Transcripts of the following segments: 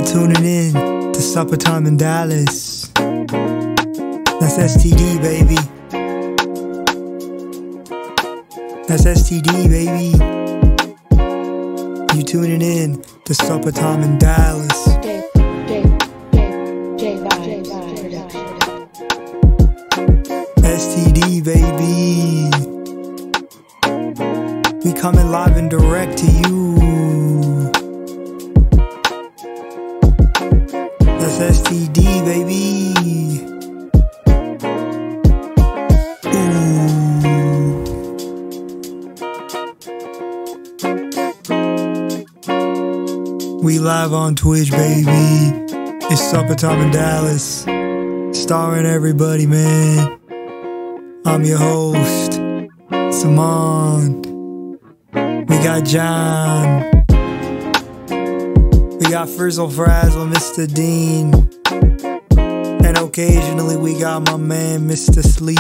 You're tuning in to Supper Time in Dallas. That's STD, baby. That's STD, baby. You tuning in to Supper Time in Dallas. STD, baby. We coming live and direct to you. That's STD, baby. We live on Twitch, baby. It's Supper Time in Dallas. Starring everybody, man. I'm your host, Simon. We got John. We got Frizzle Frazzle, Mr. Dean. And occasionally we got my man, Mr. Sleed.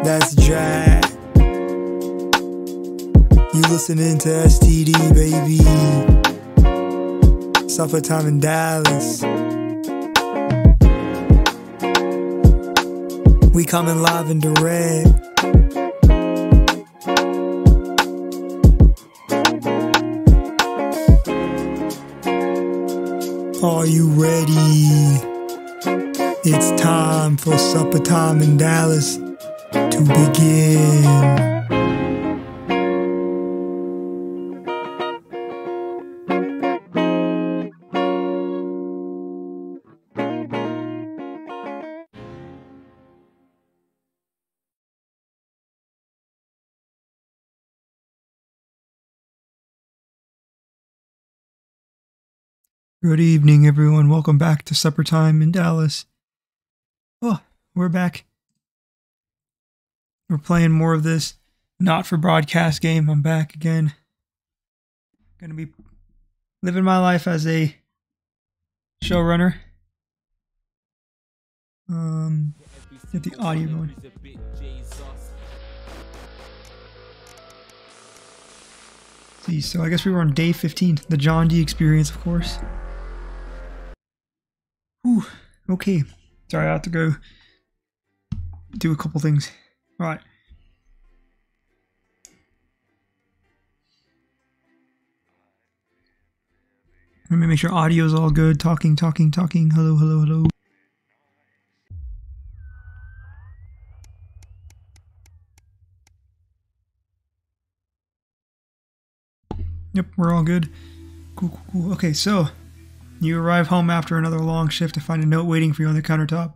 That's Jack. You listening to STD, baby. Supper Time in Dallas. We coming live and direct. Are you ready? It's time for Supper Time in Dallas to begin. Good evening, everyone. Welcome back to Supper Time in Dallas. Oh, we're back. We're playing more of this not for broadcast game. I'm back again. Gonna be living my life as a showrunner. Get the audio going. See, so I guess we were on day 15, the John D experience, of course. Whew, okay. Sorry, I have to go do a couple things. Alright. Let me make sure audio's all good. Talking. Hello. Yep, we're all good. Cool. Okay, so you arrive home after another long shift to find a note waiting for you on the countertop.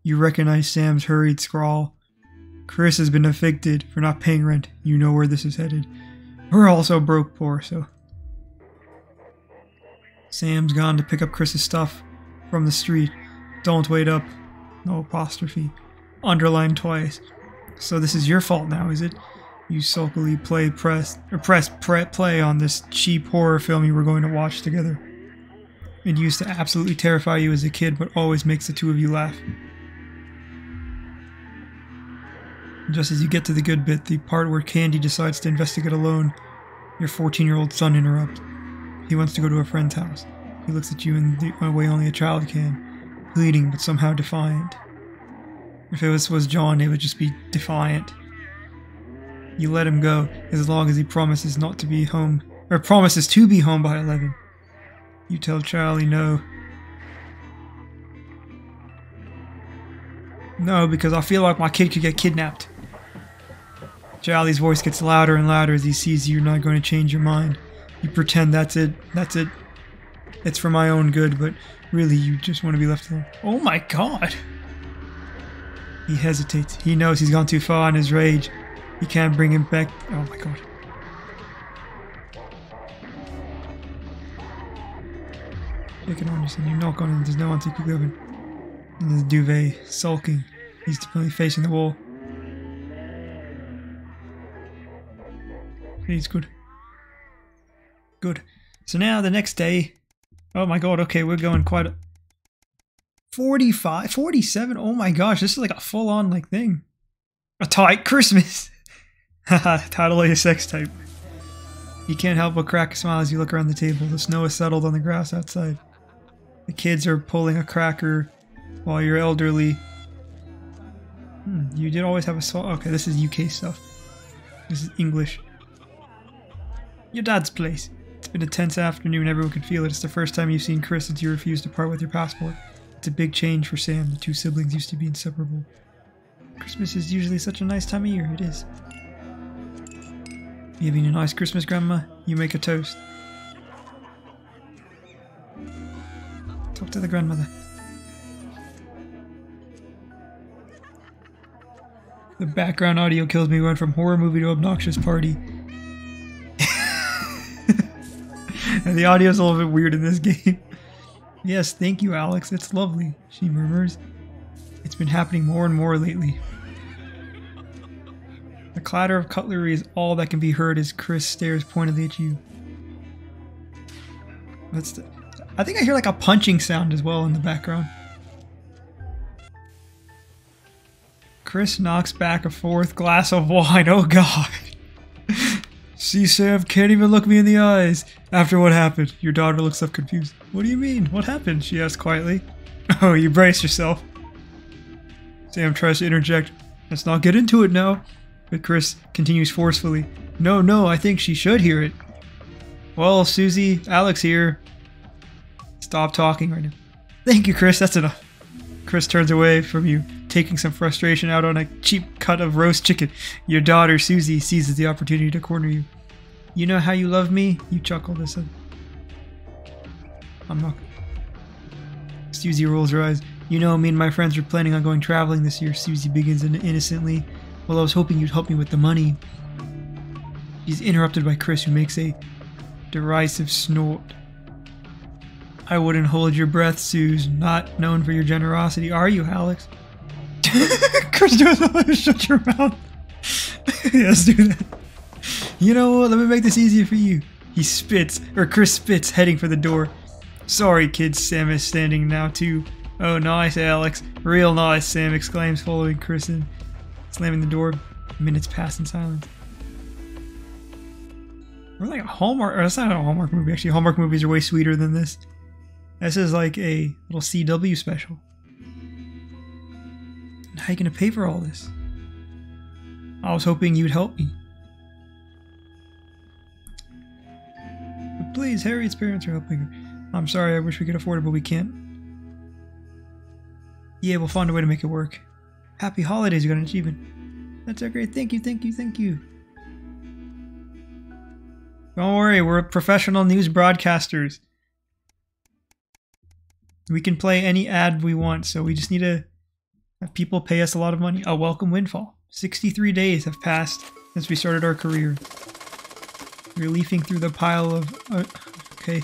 You recognize Sam's hurried scrawl. Chris has been evicted for not paying rent. You know where this is headed. We're also broke poor, so... Sam's gone to pick up Chris's stuff from the street. Don't wait up. No apostrophe. Underlined twice. So this is your fault now, is it? You sulkily press play on this cheap horror film you were going to watch together. It used to absolutely terrify you as a kid, but always makes the two of you laugh. Just as you get to the good bit, the part where Candy decides to investigate alone, your 14-year-old son interrupts. He wants to go to a friend's house. He looks at you in the way only a child can, pleading but somehow defiant. If it was John, it would just be defiant. You let him go as long as he promises not to be home, or promises to be home by 11. You tell Charlie no. No, because I feel like my kid could get kidnapped. Charlie's voice gets louder and louder as he sees you're not going to change your mind. You pretend that's it. It's for my own good, but really you just want to be left alone. Oh my god! He hesitates. He knows he's gone too far in his rage. He can't bring him back. Oh my god. Take it on yourself. You knock on it. There's no answer. Keep going. And there's Duvet sulking. He's definitely facing the wall. He's good. Good. So now the next day. Oh my god. Okay, we're going quite a 45, 47. Oh my gosh, this is like a full-on like thing. A tight Christmas. Haha, title of your sex tape. You can't help but crack a smile as you look around the table. The snow has settled on the grass outside. The kids are pulling a cracker while you're elderly. You did always have a saw. Okay, this is UK stuff. This is English. Your dad's place. It's been a tense afternoon. Everyone can feel it. It's the first time you've seen Chris since you refused to part with your passport. It's a big change for Sam. The two siblings used to be inseparable. Christmas is usually such a nice time of year. It is. You having a nice Christmas, Grandma? You make a toast. Talk to the grandmother. The background audio kills me. We went from horror movie to obnoxious party. And the audio's a little bit weird in this game. Yes, thank you, Alex. It's lovely, she murmurs. It's been happening more and more lately. The clatter of cutlery is all that can be heard as Chris stares pointedly at you. I think I hear like a punching sound as well in the background. Chris knocks back a fourth glass of wine. Oh god. See, Sam can't even look me in the eyes. After what happened, your daughter looks up confused. What do you mean? What happened? She asks quietly. Oh, you brace yourself. Sam tries to interject. Let's not get into it now. But Chris continues forcefully. No, I think she should hear it. Well, Susie, Alex here. Stop talking right now. Thank you, Chris. That's enough. Chris turns away from you, taking some frustration out on a cheap cut of roast chicken. Your daughter, Susie, seizes the opportunity to corner you. You know how you love me? You chuckle this up. I'm not. Susie rolls her eyes. You know, me and my friends are planning on going traveling this year. Susie begins innocently. Well, I was hoping you'd help me with the money. She's interrupted by Chris, who makes a derisive snort. I wouldn't hold your breath, Suze. Not known for your generosity, are you, Alex? Chris doesn't shut your mouth. Yes, do that. You know what? Let me make this easier for you. He spits, or Chris spits, heading for the door. Sorry, kids. Sam is standing now too. Oh, nice, Alex. Real nice, Sam exclaims, following Chris in. Slamming the door. Minutes pass in silence. We're like a Hallmark, or that's not a Hallmark movie, actually. Hallmark movies are way sweeter than this. This is like a little CW special. How are you gonna pay for all this? I was hoping you'd help me. But please, Harriet's parents are helping her. I'm sorry, I wish we could afford it, but we can't. Yeah, we'll find a way to make it work. Happy holidays, you got an achievement. That's so great. Thank you. Don't worry, we're professional news broadcasters. We can play any ad we want, so we just need to have people pay us a lot of money. A welcome windfall. 63 days have passed since we started our career. You're leafing through the pile of... okay.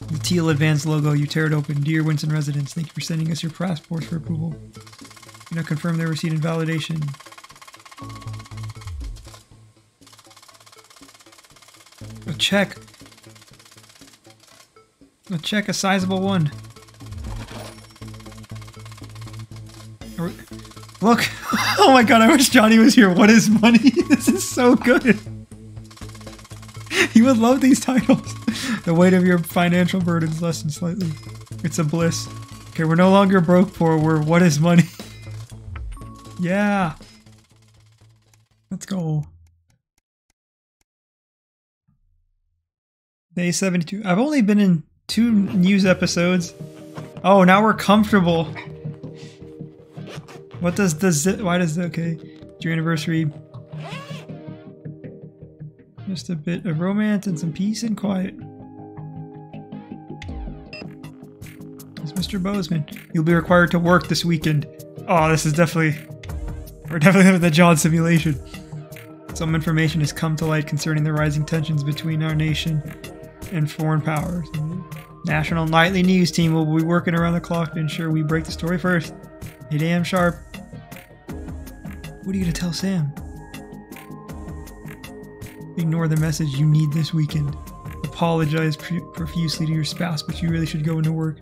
The teal Advance logo, you tear it open. Dear Winston residents, thank you for sending us your passports for approval. You now confirm their receipt and validation. A check. A check, a sizable one. Look! Oh my god, I wish Johnny was here. What is money? This is so good. He would love these titles. The weight of your financial burdens lessened slightly. It's a bliss. Okay, we're no longer broke poor. We're what is money? Yeah. Let's go. Day 72. I've only been in 2 news episodes. Oh, now we're comfortable. What does the why does the okay? It's your anniversary. Just a bit of romance and some peace and quiet. It's Mr. Bozeman. You'll be required to work this weekend. Oh, this is definitely... We're definitely having the John simulation. Some information has come to light concerning the rising tensions between our nation and foreign powers. National Nightly News team will be working around the clock to ensure we break the story first. 8 a.m. sharp. What are you going to tell Sam? Ignore the message you need this weekend. Apologize profusely to your spouse, but you really should go into work.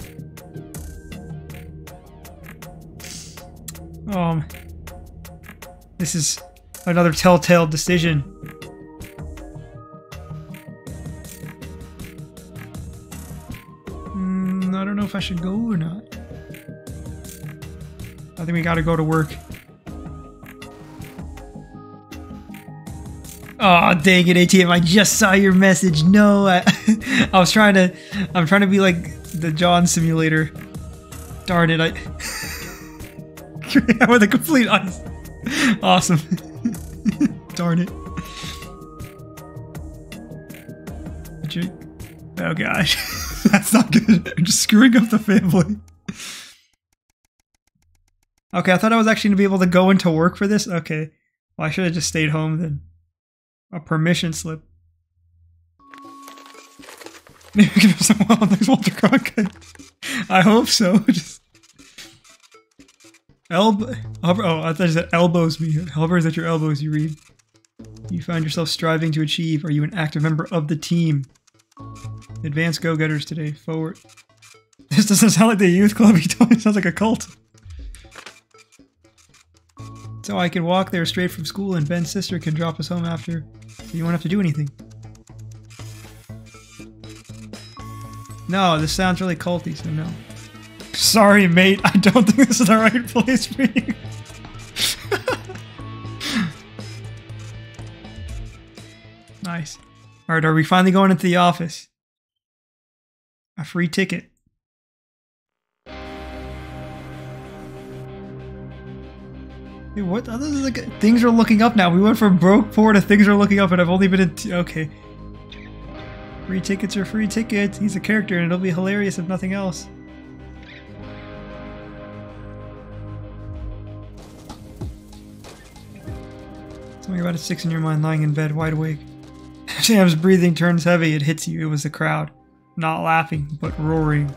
This is another telltale decision. I don't know if I should go or not. I think we gotta go to work. Oh, dang it, ATM, I just saw your message. No, I'm trying to be like the John simulator. Darn it, with a complete ice. Awesome. Darn it. Oh gosh. That's not good. I'm just screwing up the family. Okay, I thought I was actually going to be able to go into work for this. Okay. Well, I should have just stayed home then. A permission slip. Maybe we can have some next Walter Cronkite. I hope so. Just oh, I thought you said elbows me. However, is at your elbows, you read. You find yourself striving to achieve. Are you an active member of the team? Advanced go-getters today. Forward. This doesn't sound like the youth club. He told me it sounds like a cult. So I can walk there straight from school and Ben's sister can drop us home after. So you won't have to do anything. No, this sounds really culty, so no. Sorry, mate. I don't think this is the right place for you. Nice. Alright, are we finally going into the office? A free ticket. Dude, what? Other than like, things are looking up now. We went from broke poor to things are looking up and I've only been in okay. Free tickets are free tickets. He's a character and it'll be hilarious if nothing else. Something about a 6 in your mind lying in bed, wide awake. Sam's breathing turns heavy. It hits you. It was the crowd. Not laughing, but roaring.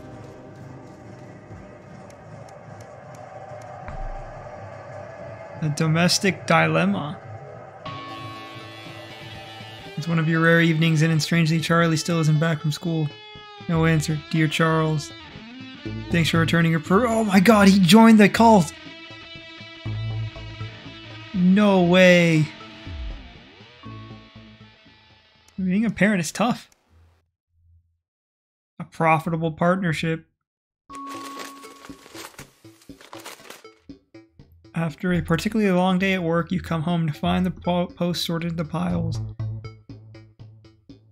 A domestic dilemma. It's one of your rare evenings and strangely Charlie still isn't back from school. No answer. Dear Charles. Thanks for returning your oh my god, he joined the cult! No way. Being a parent is tough. A profitable partnership. After a particularly long day at work, you come home to find the post sorted into piles.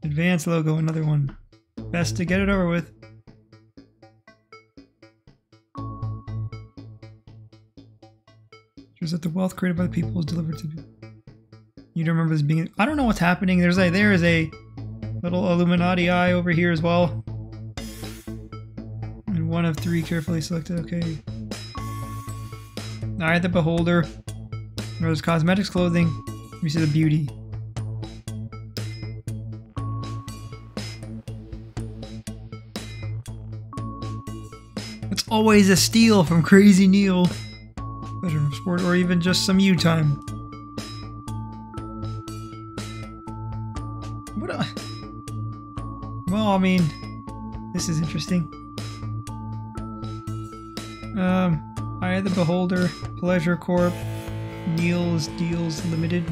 Advanced logo, another one. Best to get it over with. Shows that the wealth created by the people is delivered to you. You don't remember this being... I don't know what's happening. There is a little Illuminati eye over here as well. And one of 3 carefully selected. Okay. Eye of the Beholder. There's cosmetics, clothing. We see the beauty. It's always a steal from Crazy Neil. Pleasure from sport, or even just some you time. What a... Well, I mean, this is interesting. Eye of the Beholder, Pleasure Corp, Neil's Deals Limited.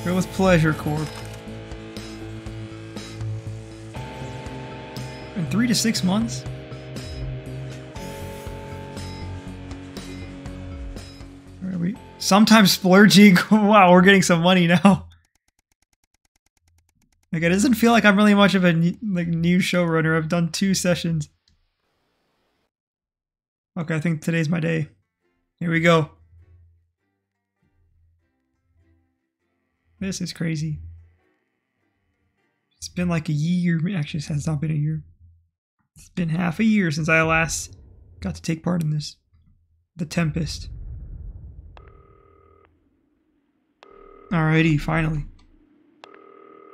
Go with Pleasure Corp. In 3 to 6 months? Are we sometimes splurging? Wow, we're getting some money now. Like, it doesn't feel like I'm really much of a new showrunner. I've done 2 sessions. Okay, I think today's my day. Here we go. This is crazy. It's been like a year. Actually, it has not been a year. It's been half a year since I last got to take part in this. The Tempest. Alrighty, finally.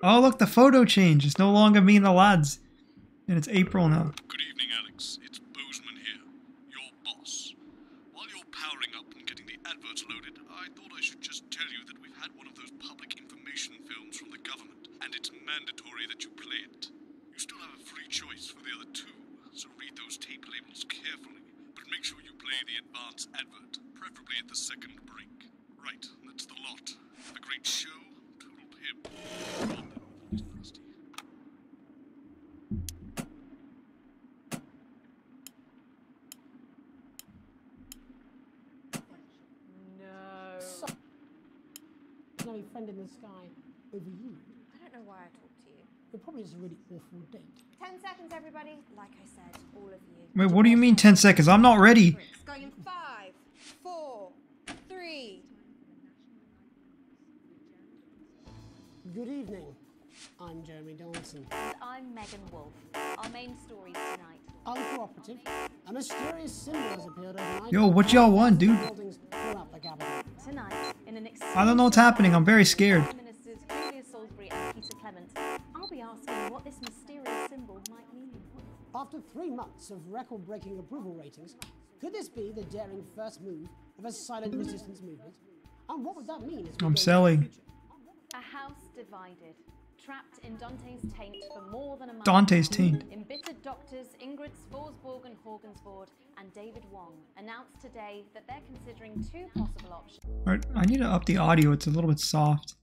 Oh, look, the photo changed. It's no longer me and the lads. And it's April now. Good evening, Alex. It's Bozeman here, your boss. While you're powering up and getting the adverts loaded, I thought I should just tell you that we've had one of those public information films from the government, and it's mandatory that you play it. You still have a free choice for the other 2, so read those tape labels carefully, but make sure you play the advance advert, preferably at the second break. Right, that's the lot. Have a great show. Toodle pip. have a friend in the sky over you. I don't know why I talk to you. You're probably just a really awful date. 10 seconds, everybody. Like I said, all of you. Wait, what do you mean 10 seconds? I'm not ready. It's going in 5, 4, 3. Good evening. I'm Jeremy Donaldson. And I'm Megan Wolf. Our main stories tonight. Uncooperative. A mysterious symbol has appeared overnight. Yo, what y'all want, dude? Buildings throughout the capital. Tonight, in an I don't know what's happening. I'm very scared. Prime Ministers Julia Salisbury and Peter Clement, I'll be asking what this mysterious symbol might mean. After 3 months of record-breaking approval ratings, could this be the daring first move of a silent resistance movement? And what would that mean? As we I'm go into the selling. future? A house divided, trapped in Dante's taint for more than a month. Dante's taint. Embittered doctors Ingrid Svorsborg and Horgensvoord and David Wong announced today that they're considering 2 possible options. Alright, I need to up the audio. It's a little bit soft.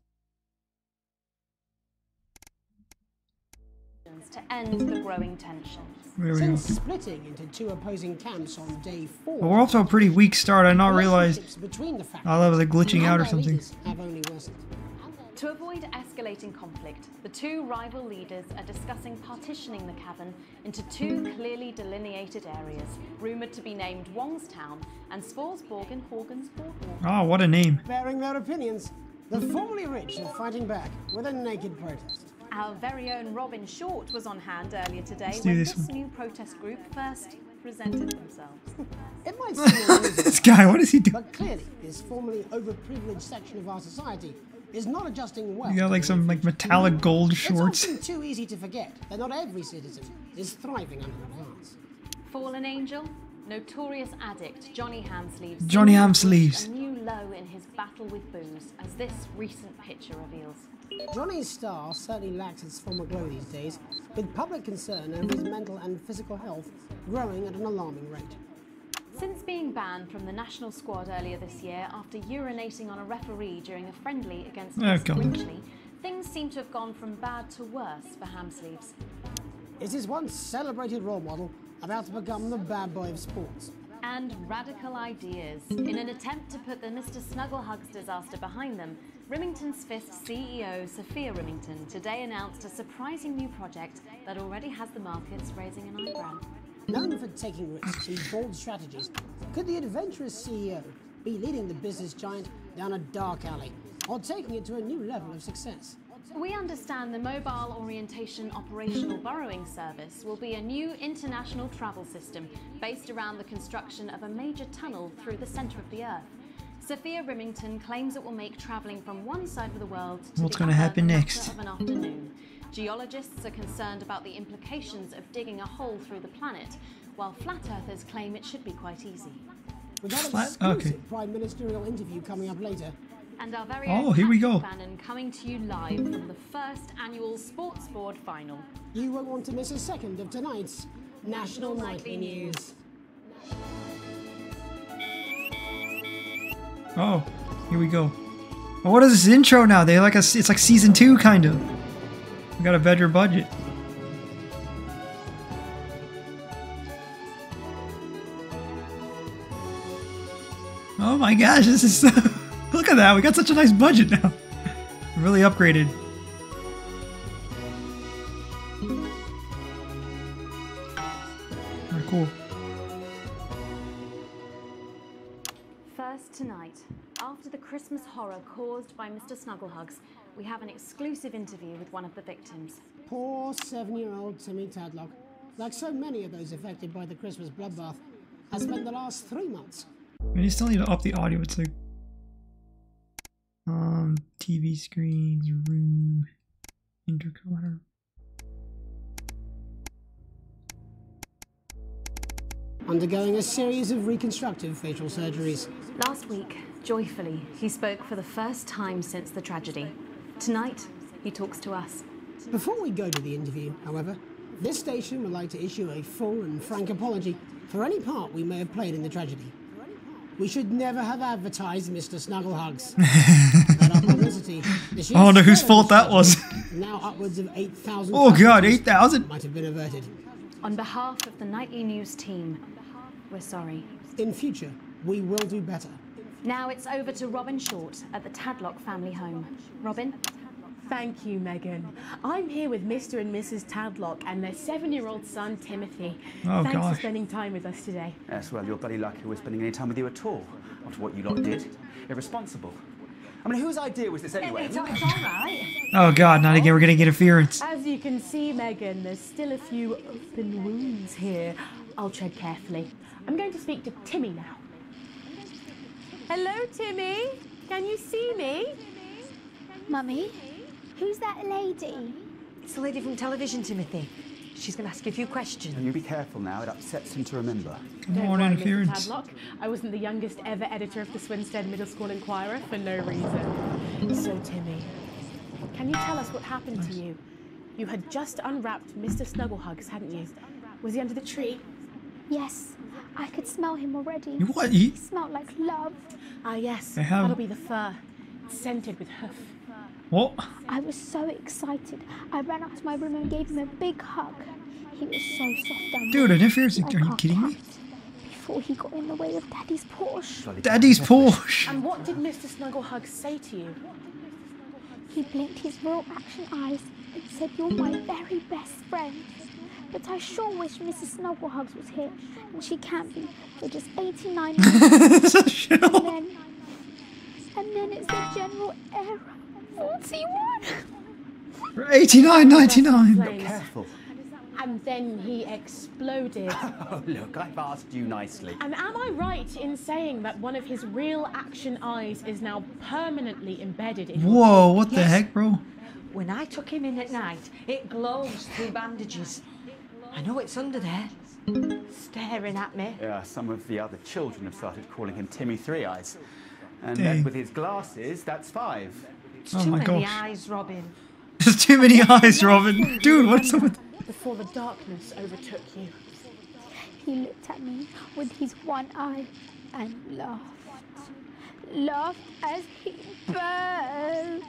To end the growing tensions. There we go. Since splitting into 2 opposing camps on day 4, But we're off to a pretty weak start. I did not realize relationships between the factions I was like glitching and out or their something. leaders have only worsened. To avoid escalating conflict, the 2 rival leaders are discussing partitioning the cavern into 2 clearly delineated areas, rumoured to be named Wongstown and Svorsborg and Horgensvoord. Oh, what a name. Bearing their opinions, the formerly rich are fighting back with a naked protest. Our very own Robin Short was on hand earlier today Let's do when this this one. new protest group first presented themselves. It might seem unusual, This guy, what is he doing? but clearly this formerly overprivileged section of our society is not adjusting well. You got like to some the like metallic gold shorts. It's often too easy to forget that not every citizen is thriving under advance. Fallen angel, notorious addict Johnny Hamsleeves. Johnny seems to Hamsleeves. reach a new low in his battle with booze, as this recent picture reveals. Johnny's star certainly lacks its former glow these days, with public concern over his mental and physical health growing at an alarming rate. Since being banned from the national squad earlier this year after urinating on a referee during a friendly against Oh, West God. Brinkley, things seem to have gone from bad to worse for Hamsleeves. Is his once celebrated role model about to become the bad boy of sports? And radical ideas. In an attempt to put the Mr. Snugglehugs disaster behind them, Rimington's Fist CEO Sophia Rimington today announced a surprising new project that already has the markets raising an eyebrow. Known for taking risks and bold strategies, could the adventurous CEO be leading the business giant down a dark alley, or taking it to a new level of success? We understand the Mobile Orientation Operational Borrowing Service will be a new international travel system based around the construction of a major tunnel through the centre of the Earth. Sophia Rimington claims it will make travelling from one side of the world to What's the gonna other happen the matter next? of an afternoon. Geologists are concerned about the implications of digging a hole through the planet, while flat earthers claim it should be quite easy. With that Flat- exclusive okay. prime ministerial interview coming up later, And our very Oh, own here we Patrick go. Bannon coming to you live from the first annual Sports Board final. you won't want to miss a second of tonight's National Nightly News. Oh, here we go. Oh, what is this intro now? They like it's like season 2 kind of. We got a better budget. Oh my gosh, this is so... Look at that, we got such a nice budget now. Really upgraded. Alright, cool. First tonight, after the Christmas horror caused by Mr. Snugglehugs, we have an exclusive interview with one of the victims. Poor 7-year-old Timmy Tadlock, like so many of those affected by the Christmas bloodbath, has spent the last 3 months I you still need to up the audio. It's like TV screens, room, intercom. I don't know. undergoing a series of reconstructive facial surgeries. Last week, joyfully, he spoke for the first time since the tragedy. Tonight, he talks to us. Before we go to the interview, however, this station would like to issue a full and frank apology for any part we may have played in the tragedy. We should never have advertised Mr. Snugglehugs. That our publicity, the sheer I don't know whose scale of fault that the was. tragedy, now upwards of 8,000. Oh god, casualties, 8,000? might have been averted. On behalf of the Nightly News team, we're sorry. In future, we will do better. Now it's over to Robin Short at the Tadlock family home. Robin? Thank you, Megan. I'm here with Mr. and Mrs. Tadlock and their 7-year-old son, Timothy. Oh, Thanks gosh. for spending time with us today. Yes, well, you're bloody lucky we're spending any time with you at all. After what you lot did. Irresponsible. I mean, whose idea was this anyway? It's all right. Oh god, not again. We're getting interference. As you can see, Megan, there's still a few open wounds here. I'll tread carefully. I'm going to speak to Timmy now. Hello, Timmy. Can you see me? Mummy, who's that lady? It's the lady from television, Timothy. She's going to ask you a few questions. And you be careful now, it upsets him to remember. More Mr. interference. Tadlock. I wasn't the youngest ever editor of the Swinstead Middle School Inquirer for no reason. So, Timmy, can you tell us what happened to you? You had just unwrapped Mr. Snugglehugs, hadn't you? Was he under the tree? Yes, I could smell him already. What? He smelled like love. Ah, yes. They have- That'll be the fur. It's scented with hoof. What? I was so excited. I ran up to my room and gave him a big hug. He was so soft and Dude, warm. interference? I Are you can't kidding me? count. Before he got in the way of Daddy's Porsche. Daddy's Porsche. And what did Mr. Snugglehugs say to you? He blinked his real action eyes and said, "You're my very best friend." But I sure wish Mrs. Snugglehugs was here, and she can't be for just 89 minutes. So shit. And then it's the general error. 41. 89.99. Flames. Careful. And then he exploded. Oh, look, I've asked you nicely. And am I right in saying that one of his real action eyes is now permanently embedded in your Whoa, what the Yes. heck, bro? When I took him in at night, it glows through bandages. I know it's under there, staring at me. Yeah, some of the other children have started calling him Timmy Three Eyes. And Dang. with his glasses, that's 5. It's Oh too my many gosh. eyes, Robin. There's too many eyes, Robin. Dude, what's up with... before the darkness overtook you. He looked at me with his one eye and laughed. Laughed as he burned.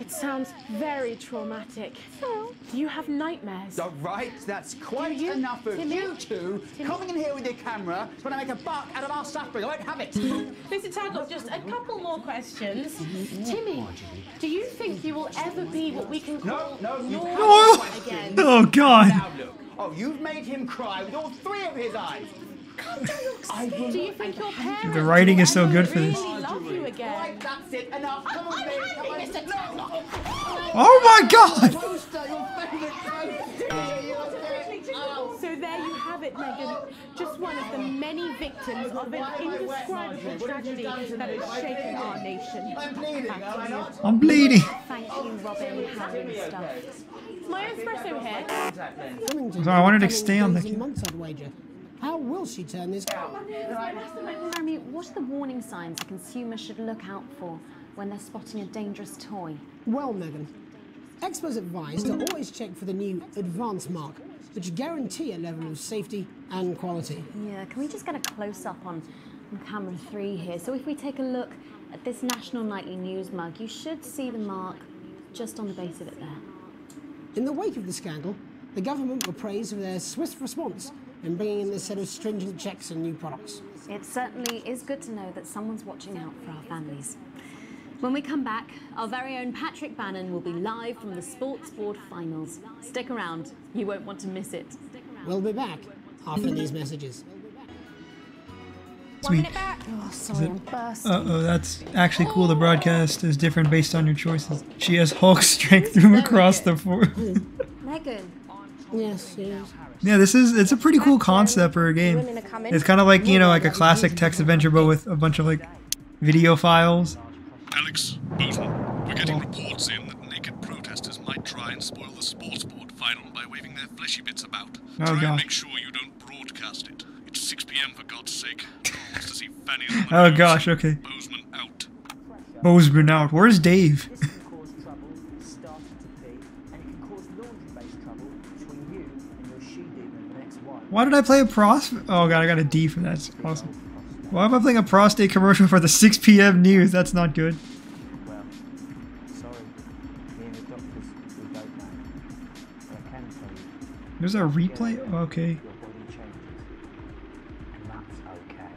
It sounds very traumatic. So, Do you have nightmares? All right, that's quite Do you? enough of Timmy? you two Timmy? coming in here with your camera trying to make a buck out of our suffering. I won't have it. Mr. Tadlock, just a couple more questions. Timmy, do you think you will ever be what we can call No, you normal can't. again? Oh, God. Now look. Oh, you've made him cry with all 3 of his eyes. Do you think your parents The writing is so will good for really this. love you again? Right, that's it. Enough. Come on, I'm babe. happy, Come on. Mr. Tadlock. Oh, my God. Poster, your favourite poster. So there you have it, Megan. Just one of the many victims of an indescribable tragedy that has shaken our nation. I'm bleeding, am I not? I'm bleeding. Thank you, Robin, Harry and stuff. My espresso here. Flemington So I wanted to coming stay on the days and queue. months, I'd wager. How will she turn this? Jeremy, what are the warning signs a consumer should look out for when they're spotting a dangerous toy? Well, Megan, experts advise to always check for the new Advance mark, which guarantee a level of safety and quality. Yeah, can we just get a close-up on camera 3 here? So if we take a look at this National Nightly News mug, you should see the mark just on the base of it there. In the wake of the scandal, the government were praised for their swift response in bringing in this set of stringent checks and new products. It certainly is good to know that someone's watching out for our families. When we come back, our very own Patrick Bannon will be live from the Sports Board Finals. Stick around, you won't want to miss it. We'll be back after these messages. Sweet. oh, sorry, I'm bursting. Uh-oh, that's actually cool. The broadcast is different based on your choices. She has Hulk strength through across the floor. Megan. Yes, yes. Yeah, it's a pretty cool concept for a game. It's kind of like, you know, like a classic text adventure, but with a bunch of like video files. Alex, Bozeman, we're getting reports in that naked protesters might try and spoil the sports board final by waving their fleshy bits about. Oh, Try and gosh. make sure you don't broadcast it. It's 6 p.m. for God's sake. No one wants to see fannies on the Oh news. gosh, okay. Bozeman out. Bozeman out. Where's Dave? This can cause trouble starting to pee, and it can cause laundry-based trouble between you and your shoe demon, the next one. Why did I play a Oh god, I got a D for that. It's awesome. Why am I playing a prostate commercial for the 6 p.m. news? That's not good. Well, sorry, me and the doctors, we don't know. But I can tell you, There's a replay? Okay. your body changes, and that's okay.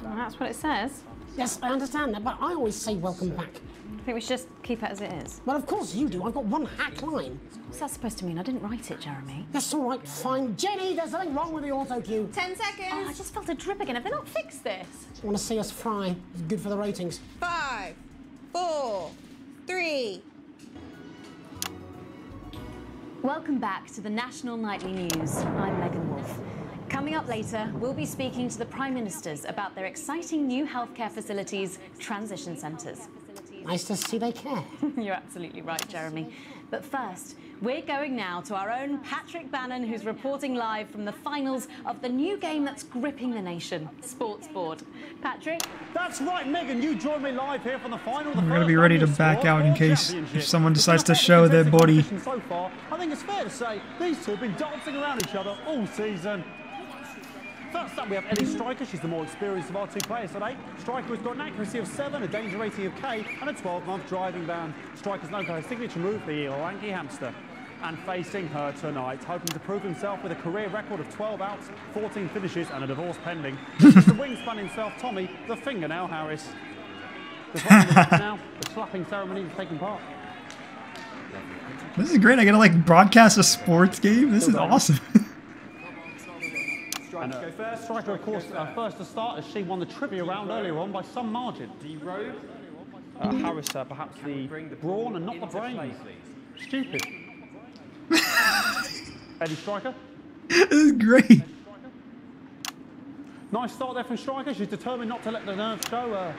Well, that's what it says. Yes, I understand that, but I always say welcome back. I think we should just keep it as it is. Well, of course you do. I've got one hack line. What's that supposed to mean? I didn't write it, Jeremy. That's all right, fine. Jenny, there's something wrong with the auto cue. 10 seconds. Oh, I just felt a drip again. Have they not fixed this? Want to see us fry? It's good for the ratings. 5, 4, 3. Welcome back to the National Nightly News. I'm Megan Wolf. Coming up later, we'll be speaking to the Prime Ministers about their exciting new healthcare facilities, transition centres. Nice to see they care. You're absolutely right, Jeremy. But first, we're going now to our own Patrick Bannon, who's reporting live from the finals of the new game that's gripping the nation, Sports Board. Patrick? That's right, Megan. You join me live here from the final. We're going to be ready to back out in case if someone decides to show their body. So far, I think it's fair to say these two have been dancing around each other all season. First up, we have Ellie Striker. She's the more experienced of our two players today. Striker has got an accuracy of 7, a danger rating of K, and a 12-month driving ban. Striker's known for her signature move, the lanky hamster. And facing her tonight, hoping to prove himself with a career record of 12 outs, 14 finishes, and a divorce pending. This is the wingspan himself, Tommy, the fingernail Harris. Now, the slapping ceremony is taking part. This is great. I get to like broadcast a sports game. This is awesome. And, Striker, of course, first to start as she won the trivia round earlier on by some margin. Harris, perhaps the brawn and not the brain. Stupid. Eddie Striker. This is great. Nice start there from Striker. She's determined not to let the nerves show.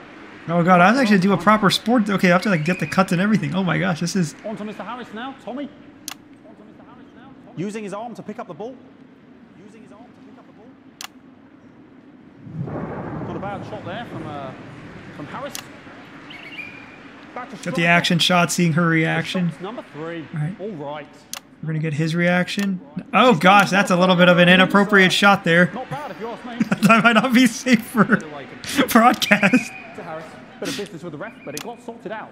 Oh god, I have to actually do a proper sport. Okay, I have to like get the cuts and everything. Oh my gosh, this is. On to Mr. Harris now, Tommy. Using his arm to pick up the ball. Not a bad shot there from Harris. Got the action shot, seeing her reaction. Number 3. Right. All right. We're gonna get his reaction. Oh gosh, that's a little bit of an inappropriate shot there. Not bad if you ask me. That might not be safe for broadcast. To Harris. Bit of business with the ref, but it got sorted out.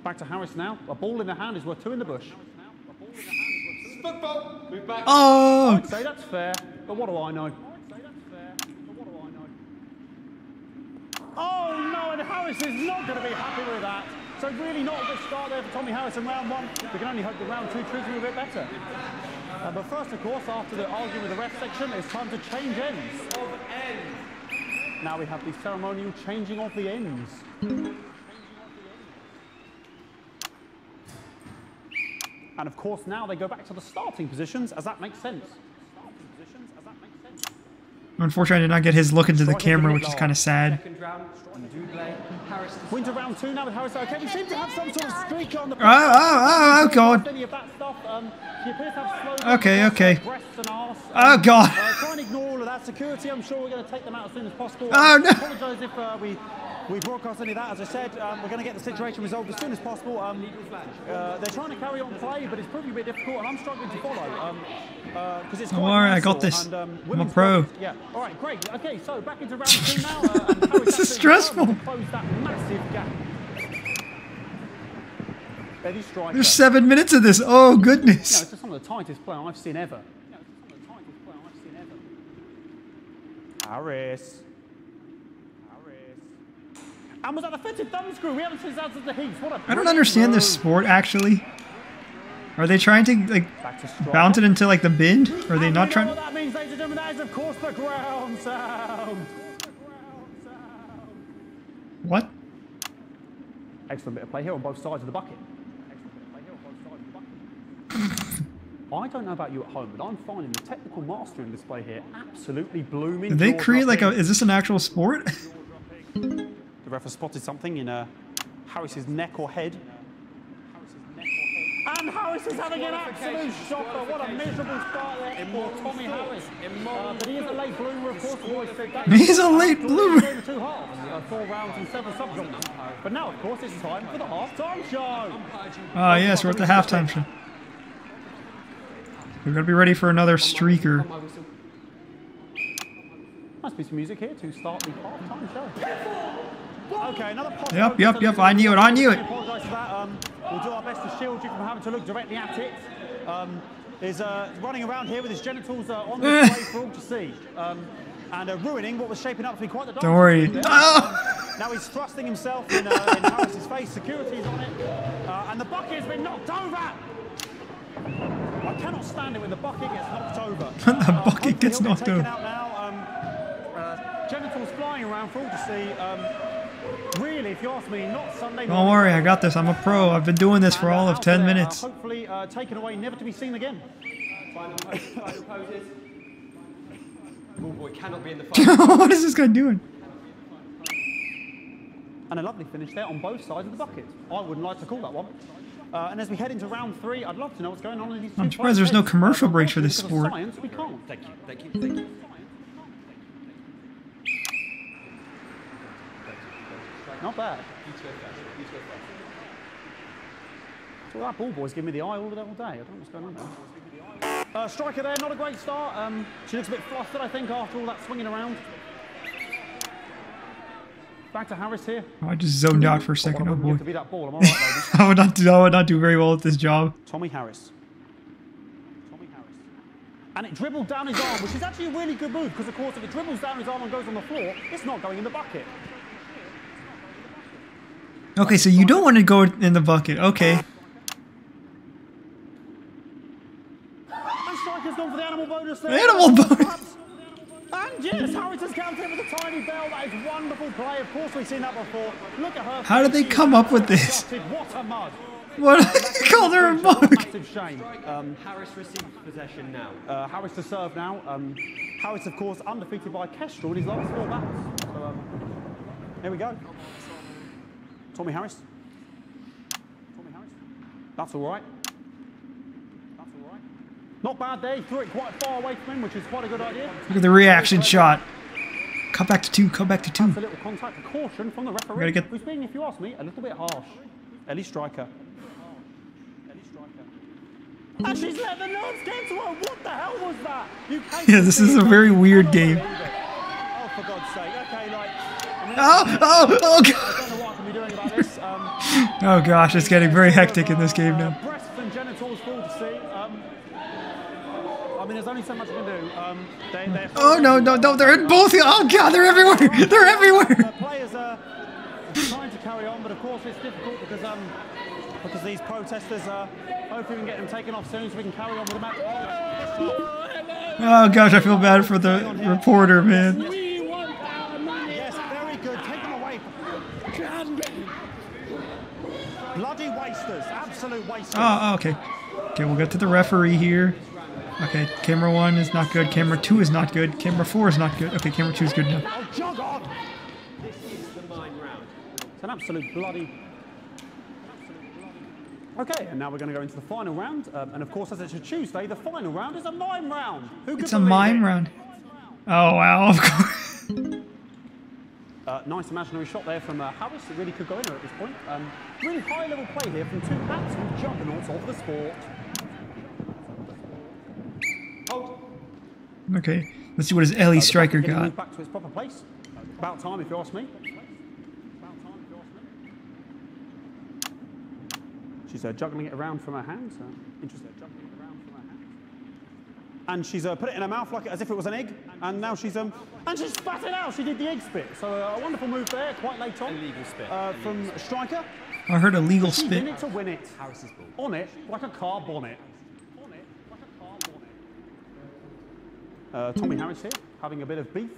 Back to Harris now. A ball in the hand is worth 2 in the bush. Football. Move back. Oh! I'd say that's fair, but what do I know? Oh no, and Harris is not going to be happy with that. So really not a good start there for Tommy Harris in round 1. We can only hope that round 2 treats him a bit better. But first, of course, after the argument with the ref section, it's time to change ends. Now we have the ceremonial changing of the ends. And of course, now they go back to the starting positions, as that makes sense. Unfortunately, I did not get his look into the camera, which is kind of sad. Winter round 2 now with Harris. Okay, we seem to have some sort of streak on the. Oh god. Okay. Oh god. Try and ignore all of that security. I'm sure we're going to take them out as soon as possible. Oh no. I apologise if we broadcast any of that. As I said, we're going to get the situation resolved as soon as possible. They're trying to carry on play, but it's proving a bit difficult, and I'm struggling to follow. Because it's quite alright, I got this. And, I'm a pro. Yeah. All right, great. Okay, so back into round 2 now. And This is stressful. Close that massive gap. Eddie Striker. There's 7 minutes of this. Oh goodness. It's just some of the tightest play I've seen ever. Harris. And was that a fitted thumb screw? We haven't seen that since the Heats. What a I don't understand this sport actually. Are they trying to like bounce it into like the bin? Or are they not trying? What that means, ladies and gentlemen, that is of course the ground sound. What? Excellent bit of play here on both sides of the bucket. I don't know about you at home, but I'm finding the technical mastering display here absolutely blooming. Did they create like a? Is this an actual sport? The ref has spotted something in Harris's neck or head. And Harris is having an absolute shocker. What a miserable start there for Tommy Harris. But he is a late bloomer, of course. Always said that. He's a late bloomer. 2 halves, 4 rounds and 7 subgenres. But now, of course, it's time for the halftime show. Ah, yes, we're at the halftime show. We're gonna be ready for another streaker. Must be some music here to start the halftime show. Okay, another Yep. I knew it. I apologise for that. We'll do our best to shield you from having to look directly at it. Is running around here with his genitals on display for all to see. and ruining what was shaping up to be quite the Don't worry. Now he's thrusting himself in Harris's face. Security's on it, and the bucket has been knocked over. I cannot stand it when the bucket gets knocked over. The bucket gets knocked over. Out now. Genitals flying around for all to see. Really, if you ask me, not Sunday. Don't worry, I got this. I'm a pro. I've been doing this for all of 10 minutes. Hopefully, taken away, never to be seen again. Final poses. Bullboy cannot be in the final. What is this guy doing? And a lovely finish there on both sides of the bucket. I wouldn't like to call that one. And as we head into round 3, I'd love to know what's going on in these two. I'm surprised there's no commercial breaks for this sport. Science, we can't. Thank you. Not bad. So that ball boy's giving me the eye all day. I don't know what's going on there. Striker there, not a great start. She looks a bit flustered, I think, after all that swinging around. Back to Harris here. Oh, I just zoned out for a second. Oh boy. To be that ball. Am I right, ladies? I would not do very well at this job. Tommy Harris. And it dribbled down his arm, which is actually a really good move, because of course if it dribbles down his arm and goes on the floor, it's not going in the bucket. Okay, so you don't want to go in the bucket. Okay. And Striker's gone for the animal bonus there. Animal bonus! And yes, Harris has counted with a tiny bell. That is wonderful play. Of course, we've seen that before. Look at her. How did they come up with this? What a mud. What? Called her a mug. Massive shame. Harris receives possession now. Harris to serve now. Harris, of course, undefeated by Kestrel in his last 4 battles. So, here we go. Tommy Harris. That's all right. Not bad there. He threw it quite far away from him, which is quite a good idea. Look at the reaction shot. Cut back to 2. Cut back to 2. That's a little contact, a caution from the referee. Who's being, if you ask me, a little bit harsh. Ellie Striker. And she's let the nerves get to her. What the hell was that? Yeah, this is a very weird game. Oh, for God's sake. Okay, like... Oh God. I don't know what I can be doing about this. Oh gosh, it's getting very hectic in this game now. Breasts and genitals for all to see. I mean, there's only so much I can do. Oh no, they're in both. Oh God, they're everywhere. They're everywhere. The players are trying to carry on, but of course it's difficult because these protesters hopefully we can get them taken off soon so we can carry on with the match. Oh gosh, I feel bad for the reporter, man. Yes, very good. Take them away. Bloody wasters, absolute wasters. Oh, okay. Okay, we'll get to the referee here. Okay, camera 1 is not good. Camera 2 is not good. Camera 4 is not good. Okay, camera 2 is good now. Oh, jog on! This is the mime round. It's an absolute bloody... Okay, and now we're going to go into the final round. And of course, as it's a Tuesday, the final round is a mime round. Who It's a mime round. Oh, wow, of course. Nice imaginary shot there from Harris. It really could go in at this point. Really high-level play here from 2 absolute juggernauts of the sport. Okay, let's see what his Ellie Striker got. Back to its proper place. About time, if you ask me. She's juggling it around from her hands. Interesting. Juggling it around from her hands. And she's put it in her mouth like as if it was an egg. And now she's and she spat it out. She did the egg spit. So a wonderful move there, quite late on. Illegal spit. From Striker. I heard a legal She's spit. in it to win it. Harris's ball. On it like a car bonnet. Tommy Harris here, having a bit of beef.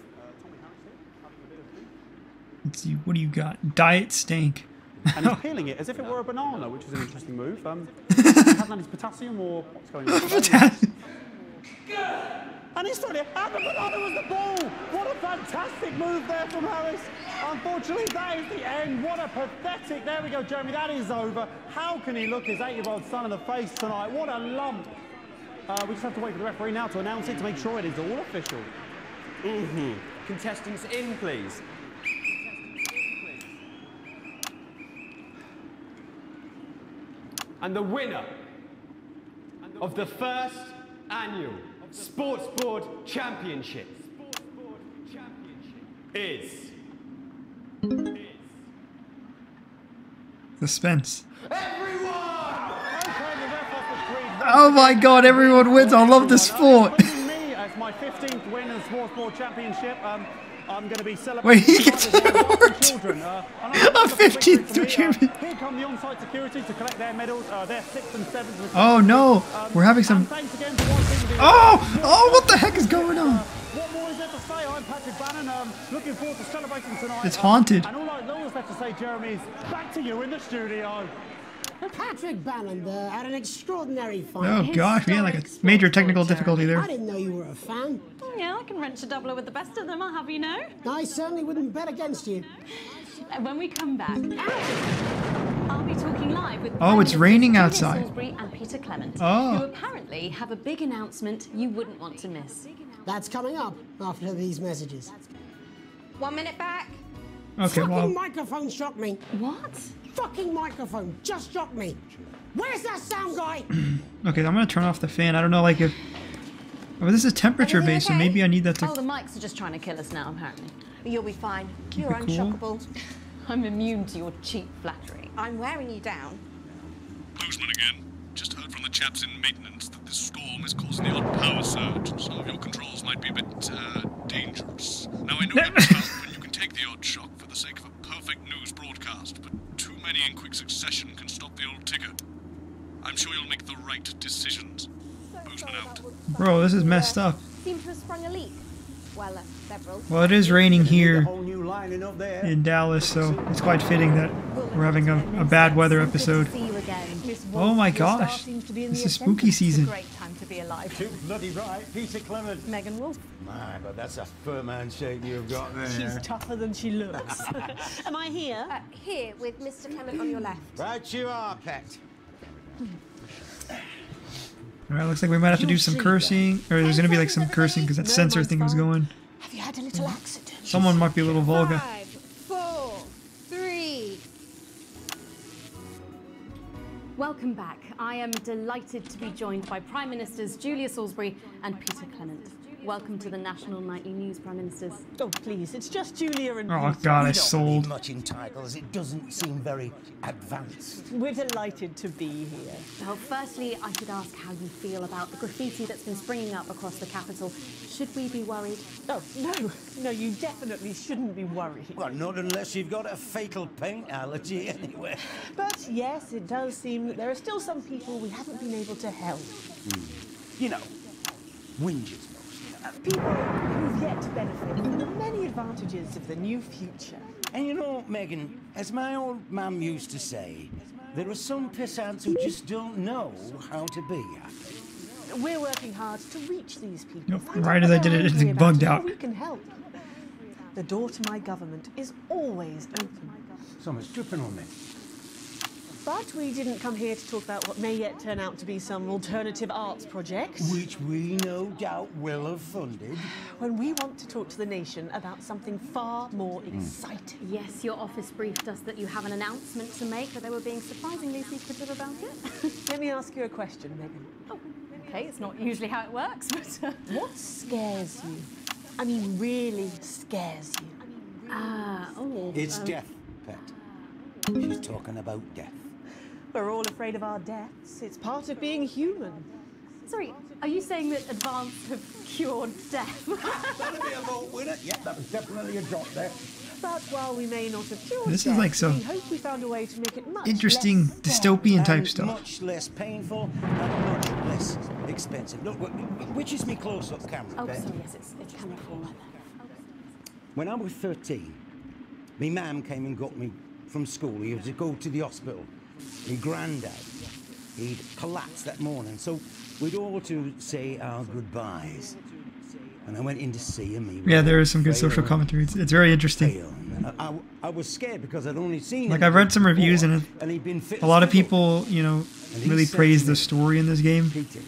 Let's see, what do you got? Diet Stank. And he's peeling it as if it were a banana, which is an interesting move. Hasn't had his potassium or what's going on? Potassium. And he's throwing it, and the banana was the ball! What a fantastic move there from Harris. Unfortunately, that is the end. What a pathetic, there we go, Jeremy, that is over. How can he look his 8-year-old son in the face tonight? What a lump. We just have to wait for the referee now to announce it to make sure it is all official. Contestants in, please. And the winner of the first annual Sports Board Championship is... Suspense. Everyone! Oh my God, everyone wins. I love this sport. Me as my my 15th win in the Sports Board Championship. I'm going to be celebrating. Wait, he gets an award. Children. A 15th champion. Here come the on-site security to collect their medals. Their 6th and 7th. Oh no, we're having some. Oh, what the heck is going on? What more is there to say? I'm Patrick Bannon. Looking forward to celebrating tonight. It's haunted. And all that's left to say, Jeremy, is back to you in the studio. Patrick Bannon had an extraordinary fight. Oh gosh, we had like a major technical difficulty there. I didn't know you were a fan. Yeah, I can wrench a doubler with the best of them, I'll have you know. I certainly wouldn't bet against you. When we come back, I'll be talking live with Oh, it's raining outside. Salisbury and Peter Clement, Oh. who apparently have a big announcement you wouldn't want to miss. That's coming up after these messages. 1 minute back. Okay, Fucking well, microphone shocked me. What? Fucking microphone just shocked me. Where's that sound guy? okay, I'm gonna turn off the fan. I don't know, like if. Oh, this is temperature based, so maybe I need that Oh, to. the mics are just trying to kill us now, apparently. You'll be fine. Keep You're it cool. unshockable. I'm immune to your cheap flattery. I'm wearing you down. Boozman again. Just heard from the chaps in maintenance that this storm is causing the odd power surge, and some of your controls might be a bit, dangerous. Now, I know you're tough, and you can take the odd shock for the sake of a perfect news broadcast, but too many in quick succession can stop the old ticker. I'm sure you'll make the right decisions. Boozman out. Bro, this is messed up. Seem to have sprung a leak. Well, several. Well, it is raining here Whole new lining up there. in Dallas, so it's quite fitting that we're having a bad weather episode. See you again. Oh my gosh, this is spooky season. Great time to be alive. Too bloody right, Peter Clement. Megan Wolf. My, but that's a firm handshake you've got there. She's tougher than she looks. Am I here? Here with Mr. Clement on your left. Right you are, pet. Alright, looks like we might have to do some cursing, or there's gonna be like some cursing because that sensor thing was going. Have you had a little accident? Someone might be a little vulgar. 5, 4, 3. Welcome back. I am delighted to be joined by Prime Ministers Julia Salisbury and Peter Clement. Welcome to the National Nightly News, Prime Ministers. Oh, please, it's just Julia and Oh Peter. god, I We don't sold. need much in titles. It doesn't seem very advanced. We're delighted to be here. Well, firstly, I should ask how you feel about the graffiti that's been springing up across the capital. Should we be worried? Oh, no, you definitely shouldn't be worried. Well, not unless you've got a fatal paint allergy anyway. But yes, it does seem that there are still some people we haven't been able to help. You know, whingers. People who've yet to benefit from the many advantages of the new future. And you know, Megan, as my old mum used to say, there are some pissants who just don't know how to be happy. We're working hard to reach these people. Nope, find right out as I what did they're it, it angry about bugged and how out. we can help. The door to my government is always open. Someone's dripping on me. But we didn't come here to talk about what may yet turn out to be some alternative arts project. Which we no doubt will have funded. When we want to talk to the nation about something far more exciting. Yes, your office briefed us that you have an announcement to make, but they were being surprisingly secretive about it. Let me ask you a question, Megan. Oh, okay, it's not usually how it works, but... What scares you? I mean, really scares you? It's death, Pet. She's talking about death. We're all afraid of our deaths. It's part of being human. Sorry, are you saying that Advance have cured death? That'll be a vote winner. Yep, that was definitely a drop there. But while we may not have cured This is death, like some we hope we found a way to make it much interesting less dystopian type And stuff. much less painful and much less expensive. Look, which is me close-up camera, Oh, Pet? sorry, yes, it's camera format. When I was 13, my mum came and got me from school. He was to go to the hospital. My granddad, he'd collapsed that morning, so we'd all to say our goodbyes. And I went in to see him. Yeah, there is some good social commentary. It's very interesting. I was scared because I'd only seen Like him I've read some reviews, before, and he'd been fit a lot of as fiddle. people, you know, And he really said praise to the me, story in this game, Peter,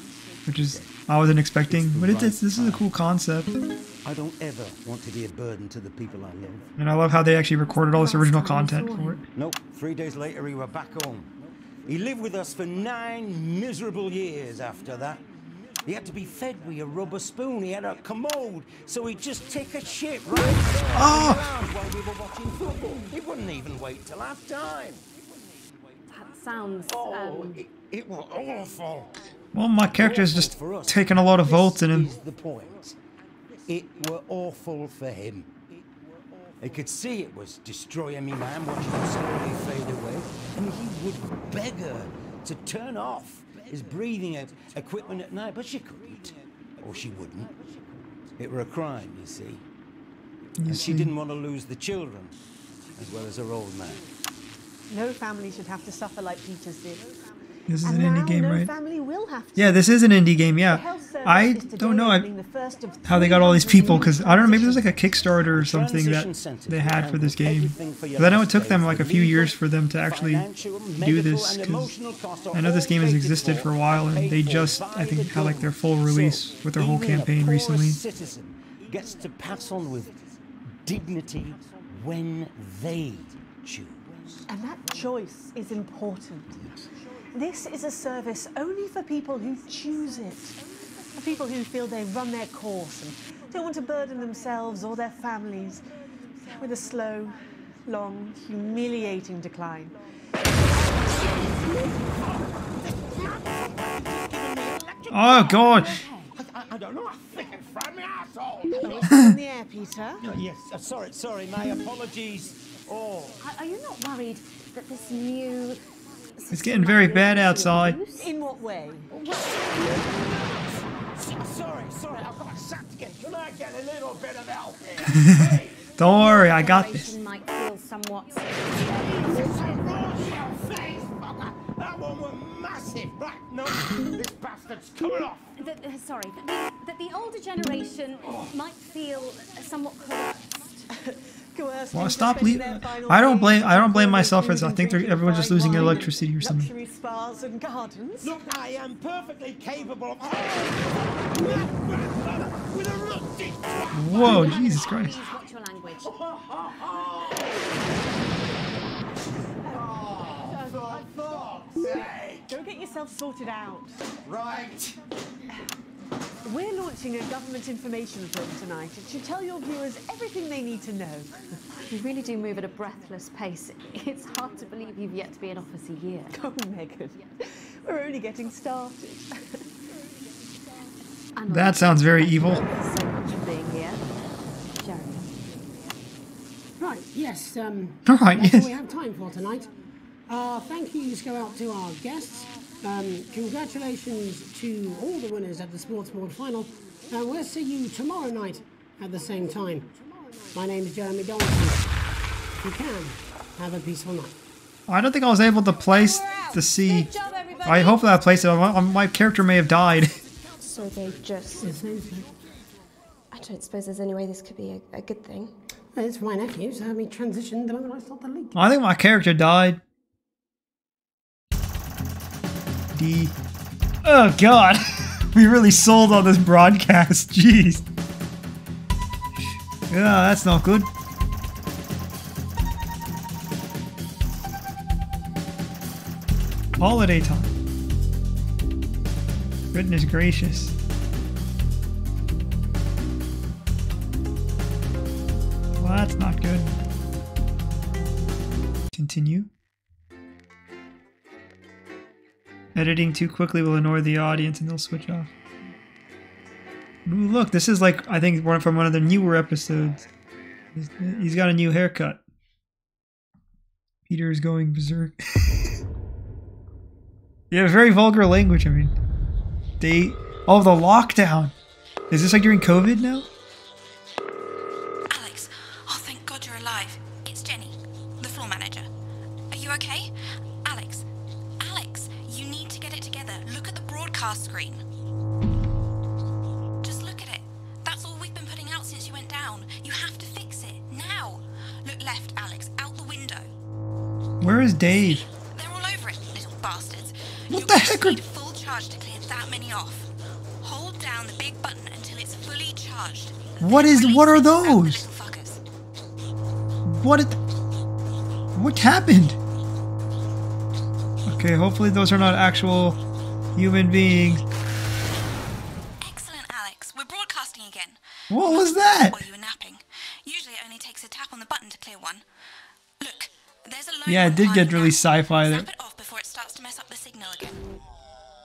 which is I wasn't expecting. But this is a cool concept, I don't ever want to be a burden to the people I love. and I love how they actually recorded all this original content for it. Nope, 3 days later he were back home. He lived with us for 9 miserable years after that. He had to be fed with a rubber spoon. He had a commode, so he'd just take a shit right Oh! while we were watching football. He wouldn't even wait till half time. That sounds... It was awful. Well, my character is just taking a lot of volts in him. Is the point. It were awful for him. He could see it was destroying me, man, watching him slowly fade away. And he would beg her to turn off his breathing equipment at night, but she couldn't. Or she wouldn't. It were a crime, you see. And she didn't want to lose the children, as well as her old man. No family should have to suffer like Peter's did. This is And an now indie game, no right? family will have to. Yeah, this is an indie game, yeah. I don't know how they got all these people, because I don't know, maybe there's like a Kickstarter or something that they had for this game. Because I know it took them like a few years for them to actually do this, because I know this game has existed for a while, and they just, I think, had like their full release with their whole campaign recently. Citizen gets to pass on with dignity when they choose. And that choice is important. This is a service only for people who choose it. For people who feel they've run their course and don't want to burden themselves or their families with a slow, long, humiliating decline. Oh, God! I don't know, I think it fried me asshole. In the air, Peter. Yes, sorry, my apologies. Oh. Are you not worried that this new... It's getting very bad outside. In what way? Sorry, I've got sacked again. Can I get a little bit of help here? Don't worry, I got this. Might feel somewhat... That one was massive. Right, no, this bastard's coming off. That the older generation might feel somewhat coerced. Well, stop leaving. I don't blame myself for this. I think everyone's just losing electricity or something. Luxury spas and gardens. Look, I am perfectly capable of... Whoa, Jesus Christ. Watch your language. Go get yourself sorted out. Right. We're launching a government information film tonight. It should tell your viewers everything they need to know. You really do move at a breathless pace. It's hard to believe you've yet to be in office a year. Oh, Megan, we're only getting started. That sounds very evil. So much for being here. Jeremy. Right, yes, Right, that's yes. all we have time for tonight. Thank yous go out to our guests. Congratulations to all the winners at the Sports Board Final. And we'll see you tomorrow night at the same time. My name is Jeremy Donaldson. If you can, have a peaceful night. I don't think I was able to place the C. I hope that I placed it. My character may have died. So they just... I don't suppose there's any way this could be a good thing. It's my nephew, so we transitioned the moment I saw the leak. I think my character died. D. Oh, God. We really sold on this broadcast. Jeez. Yeah, that's not good. Holiday time. Goodness gracious. Well, that's not good. Continue. Editing too quickly will annoy the audience and they'll switch off. Ooh, look, this is like, I think, from one of the newer episodes. He's got a new haircut. Peter is going berserk. Yeah, very vulgar language, I mean. Oh, the lockdown. Is this like during COVID now? Alex, oh thank God you're alive. It's Jenny, the floor manager. Are you okay? Alex, you need to get it together. Look at the broadcast screen. Just look at it. That's all we've been putting out since you went down. You have to fix it, now. Look left, Alex, out the window. Where is Dave? They're all over it, little bastards. What the heck are... Need full charge to clear that many off. Hold down the big button until it's fully charged. What are those? What happened? Okay, hopefully those are not actual human beings. Excellent, Alex. We're broadcasting again. What was that? While you were napping. Usually it only takes a tap on the button to clear one. Look, there's a load. Yeah, it did get really sci-fi there. Snap it off before it starts to mess up the signal again.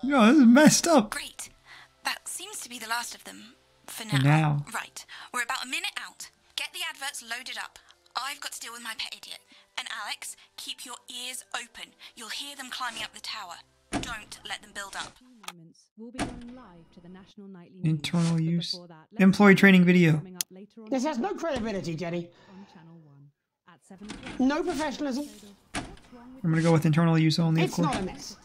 No, this is messed up. Great. That seems to be the last of them. For For now. Right. We're about a minute out. Get the adverts loaded up. I've got to deal with my pet idiot. And Alex, keep your ears open. You'll hear them climbing up the tower. Don't let them build up. Internal use. Employee training video. This has no credibility, Jenny. No professionalism. I'm gonna go with internal use only, of It's course. not a mess.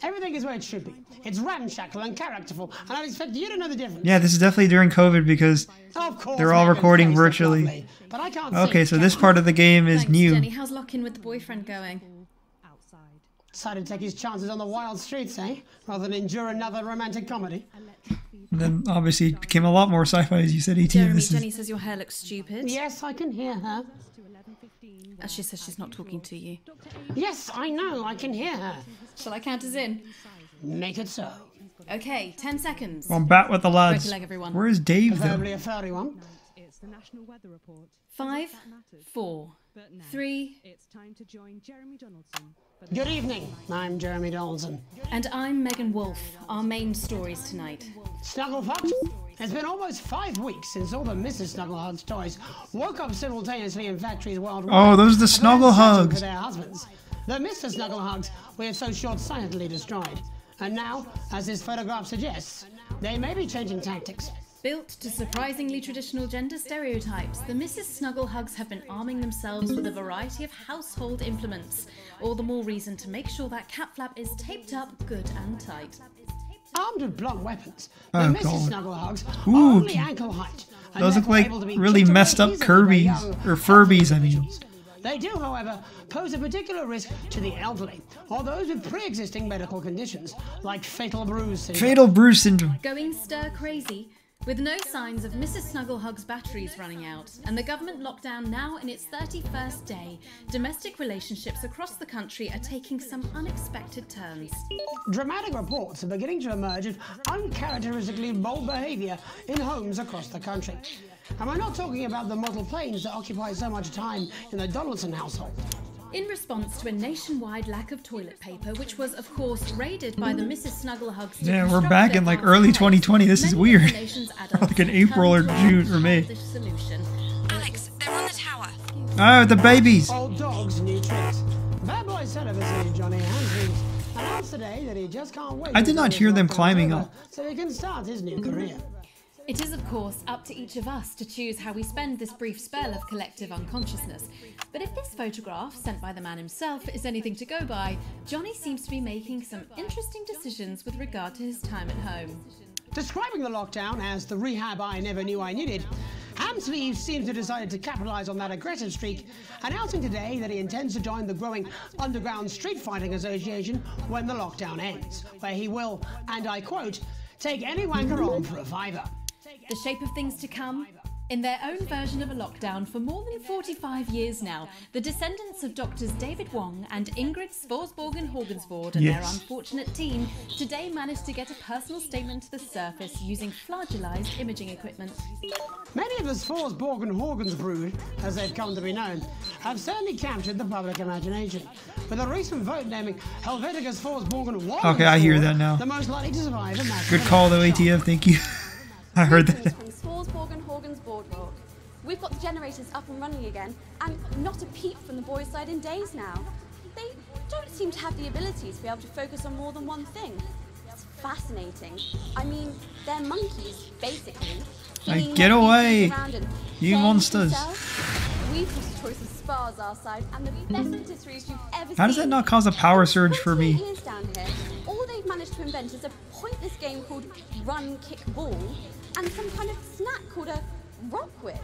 Everything is where it should be. It's ramshackle and characterful, and I expect you to know the difference. Yeah, this is definitely during COVID because Of course, they're all Megan's recording face is virtually. lovely, but I can't Okay, see so this part of the game is Thanks, new. Jenny. How's lock-in with the boyfriend going? Decided to take his chances on the wild streets, eh? Rather than endure another romantic comedy. And then obviously it became a lot more sci-fi, as you said, ATM. Jeremy, This is Jenny says your hair looks stupid. Yes, I can hear her. She says she's not talking to you. Yes, I know, I can hear her. Shall I count us in? Make it so. Okay, 10 seconds. on bat with the Break lads. a leg, everyone. Where is Dave though? Preferably a furry one. 5, 4, 3. It's time to join Jeremy Donaldson. Good evening, I'm Jeremy Donaldson. And I'm Megan Wolf. Our main stories tonight. Snugglefuck? It's been almost 5 weeks since all the Mrs. Snugglehugs toys woke up simultaneously in factories worldwide. Oh, those are the Snuggle searching Hugs. for their husbands. The Mr. Snugglehugs we have so short-sightedly destroyed. And now, as this photograph suggests, they may be changing tactics. Built to surprisingly traditional gender stereotypes, the Mrs. Snugglehugs have been arming themselves with a variety of household implements. All the more reason to make sure that cat flap is taped up good and tight. Armed with blunt weapons, the Oh, Mrs. God. Snugglehugs Ooh, are only ankle height. and Those look therefore like able to be really kicked away messed up easily by Kirby's, young or Furbies, I mean. individuals. They do, however, pose a particular risk to the elderly or those with pre-existing medical conditions, like fatal bruise syndrome. Fatal Bruce syndrome. Going stir crazy, with no signs of Mrs. Snugglehug's batteries running out, and the government lockdown now in its 31st day, domestic relationships across the country are taking some unexpected turns. Dramatic reports are beginning to emerge of uncharacteristically bold behaviour in homes across the country. And we're not talking about the model planes that occupy so much time in the Donaldson household. In response to a nationwide lack of toilet paper, which was, of course, raided by the Mrs. Snugglehugs. to Yeah, we're construct back their in like vast early hives, 2020. This is many of weird. the nation's adults Like in have April or turned to a June or May. childish solution. Alex, they're on the tower. Oh, the babies. Old dog's new tricks. Bad boy celibacy Johnny Andrews announced today that he just can't wait. I did not until hear his them lockdown's climbing over up. So he can start his new career. It is, of course, up to each of us to choose how we spend this brief spell of collective unconsciousness. But if this photograph, sent by the man himself, is anything to go by, Johnny seems to be making some interesting decisions with regard to his time at home. Describing the lockdown as the rehab I never knew I needed, Hamsleeve seems to have decided to capitalise on that aggressive streak, announcing today that he intends to join the growing Underground Street Fighting Association when the lockdown ends, where he will, and I quote, take any wanker on for a fiver. The shape of things to come? In their own version of a lockdown for more than 45 years now, the descendants of Doctors David Wong and Ingrid Svorsborgen Horgensvoord and their Yes. unfortunate team today managed to get a personal statement to the surface using flagellized imaging equipment. Many of the Svorsborgen Horgans brood, as they've come to be known, have certainly captured the public imagination, with a recent vote naming Helvetica Svorsborgen Wong Okay, I hear that now. the most likely to survive a massive Good call though, electric shock. ATF. Thank you. I heard that. From Svorsborgen Horgans Boardwalk. We've got the generators up and running again, and not a peep from the boys' side in days now. They don't seem to have the ability to be able to focus on more than one thing. It's fascinating. I mean, they're monkeys, basically. Flinging Get their away, feet around and you playing monsters. themselves. We've got a choice of spas our side, and the best patisseries you've ever seen. How does that not cause a power surge for me? Here's down here. All they've managed to invent is a pointless game called Run, Kick, Ball, and some kind of snack called a rock witch.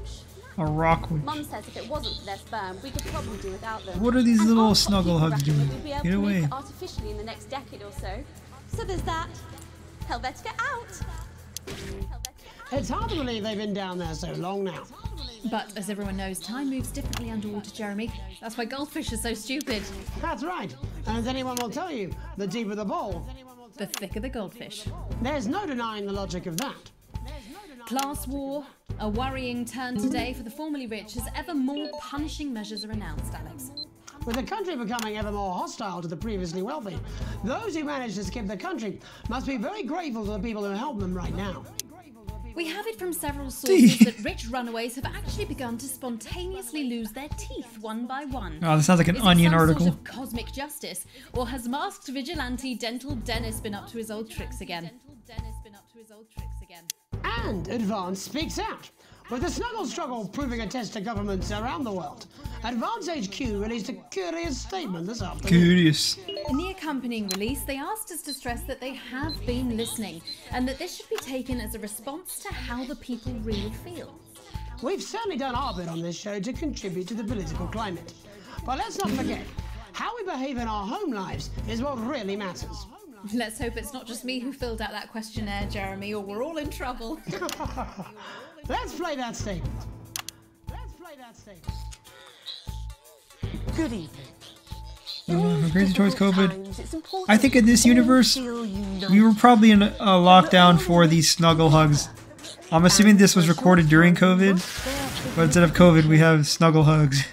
A rock witch. Mum says if it wasn't for their sperm, we could probably do without them. What are these And little our top snuggle people hugs reckon doing? that we'd be able Get to make away. it artificially in the next decade or so. So there's that. Helvetica out. It's hard to believe they've been down there so long now. But as everyone knows, time moves differently underwater, Jeremy. That's why goldfish are so stupid. That's right. And as anyone will tell you, the deeper the bowl, the thicker the goldfish. There's no denying the logic of that. Class war, a worrying turn today for the formerly rich as ever more punishing measures are announced, Alex. With the country becoming ever more hostile to the previously wealthy, those who manage to skip the country must be very grateful to the people who help them right now. We have it from several sources that rich runaways have actually begun to spontaneously lose their teeth one by one. Oh, this sounds like an Is it Onion some article. Sort of cosmic justice, or has masked vigilante Dental Dennis been up to his old tricks again? And Advance speaks out. With the snuggle struggle proving a test to governments around the world, Advance HQ released a curious statement this afternoon. Curious. In the accompanying release, they asked us to stress that they have been listening, and that this should be taken as a response to how the people really feel. We've certainly done our bit on this show to contribute to the political climate. But let's not forget, how we behave in our home lives is what really matters. Let's hope it's not just me who filled out that questionnaire, Jeremy, or we're all in trouble. Let's play that statement. Good evening. Crazy Toys COVID. I think in this universe, we were probably in a lockdown for these snuggle hugs. I'm assuming this was recorded during COVID, but instead of COVID, we have snuggle hugs.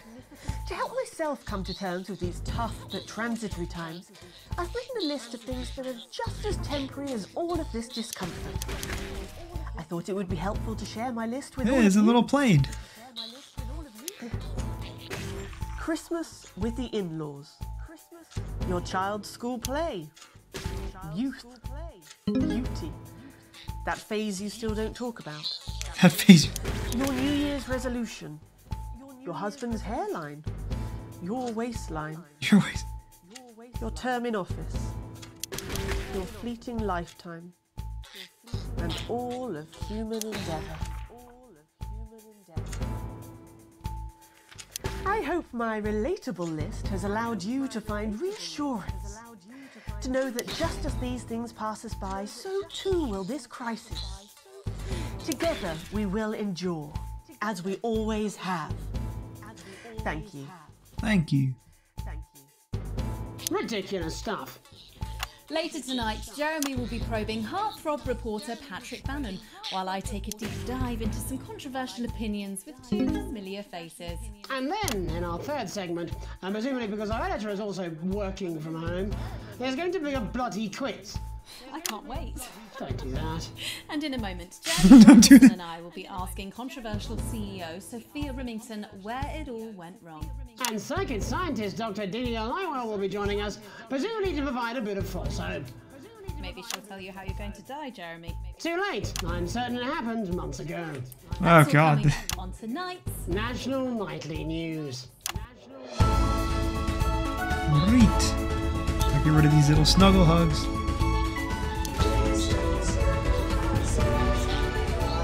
To help myself come to terms with these tough but transitory times, I've written a list of things that are just as temporary as all of this discomfort. I thought it would be helpful to share my list with all Hey, of there's a you. little plane. Christmas with the in-laws. Your child's school play. Youth. Beauty. That phase you still don't talk about. That phase. Your New Year's resolution. Your husband's hairline. Your waistline. Your waist. Your term in office. Your fleeting lifetime. And all of human endeavour. I hope my relatable list has allowed you to find reassurance, to know that just as these things pass us by, so too will this crisis. Together we will endure, as we always have. Thank you. Thank you. Ridiculous stuff. Later tonight, Jeremy will be probing heartthrob reporter Patrick Bannon, while I take a deep dive into some controversial opinions with two familiar faces. And then, in our third segment, and presumably because our editor is also working from home, there's going to be a bloody quiz. I can't wait. Don't do that. And in a moment, Jeremy Robinson and I will be asking controversial CEO Sophia Remington where it all went wrong. And psychic scientist Dr. Delia Lywell will be joining us, presumably to provide a bit of false hope. Maybe she'll tell you how you're going to die, Jeremy. Too late. I'm certain it happened months ago. Oh, God. On tonight's National Nightly News. Great. I'll get rid of these little snuggle hugs.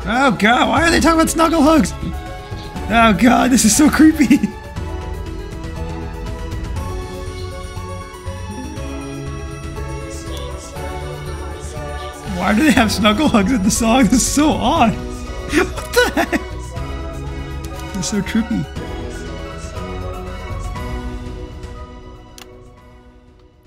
Oh God, why are they talking about snuggle hugs? Oh God, this is so creepy. Why do they have snuggle hugs in the song? This is so odd. What the heck? It's so trippy.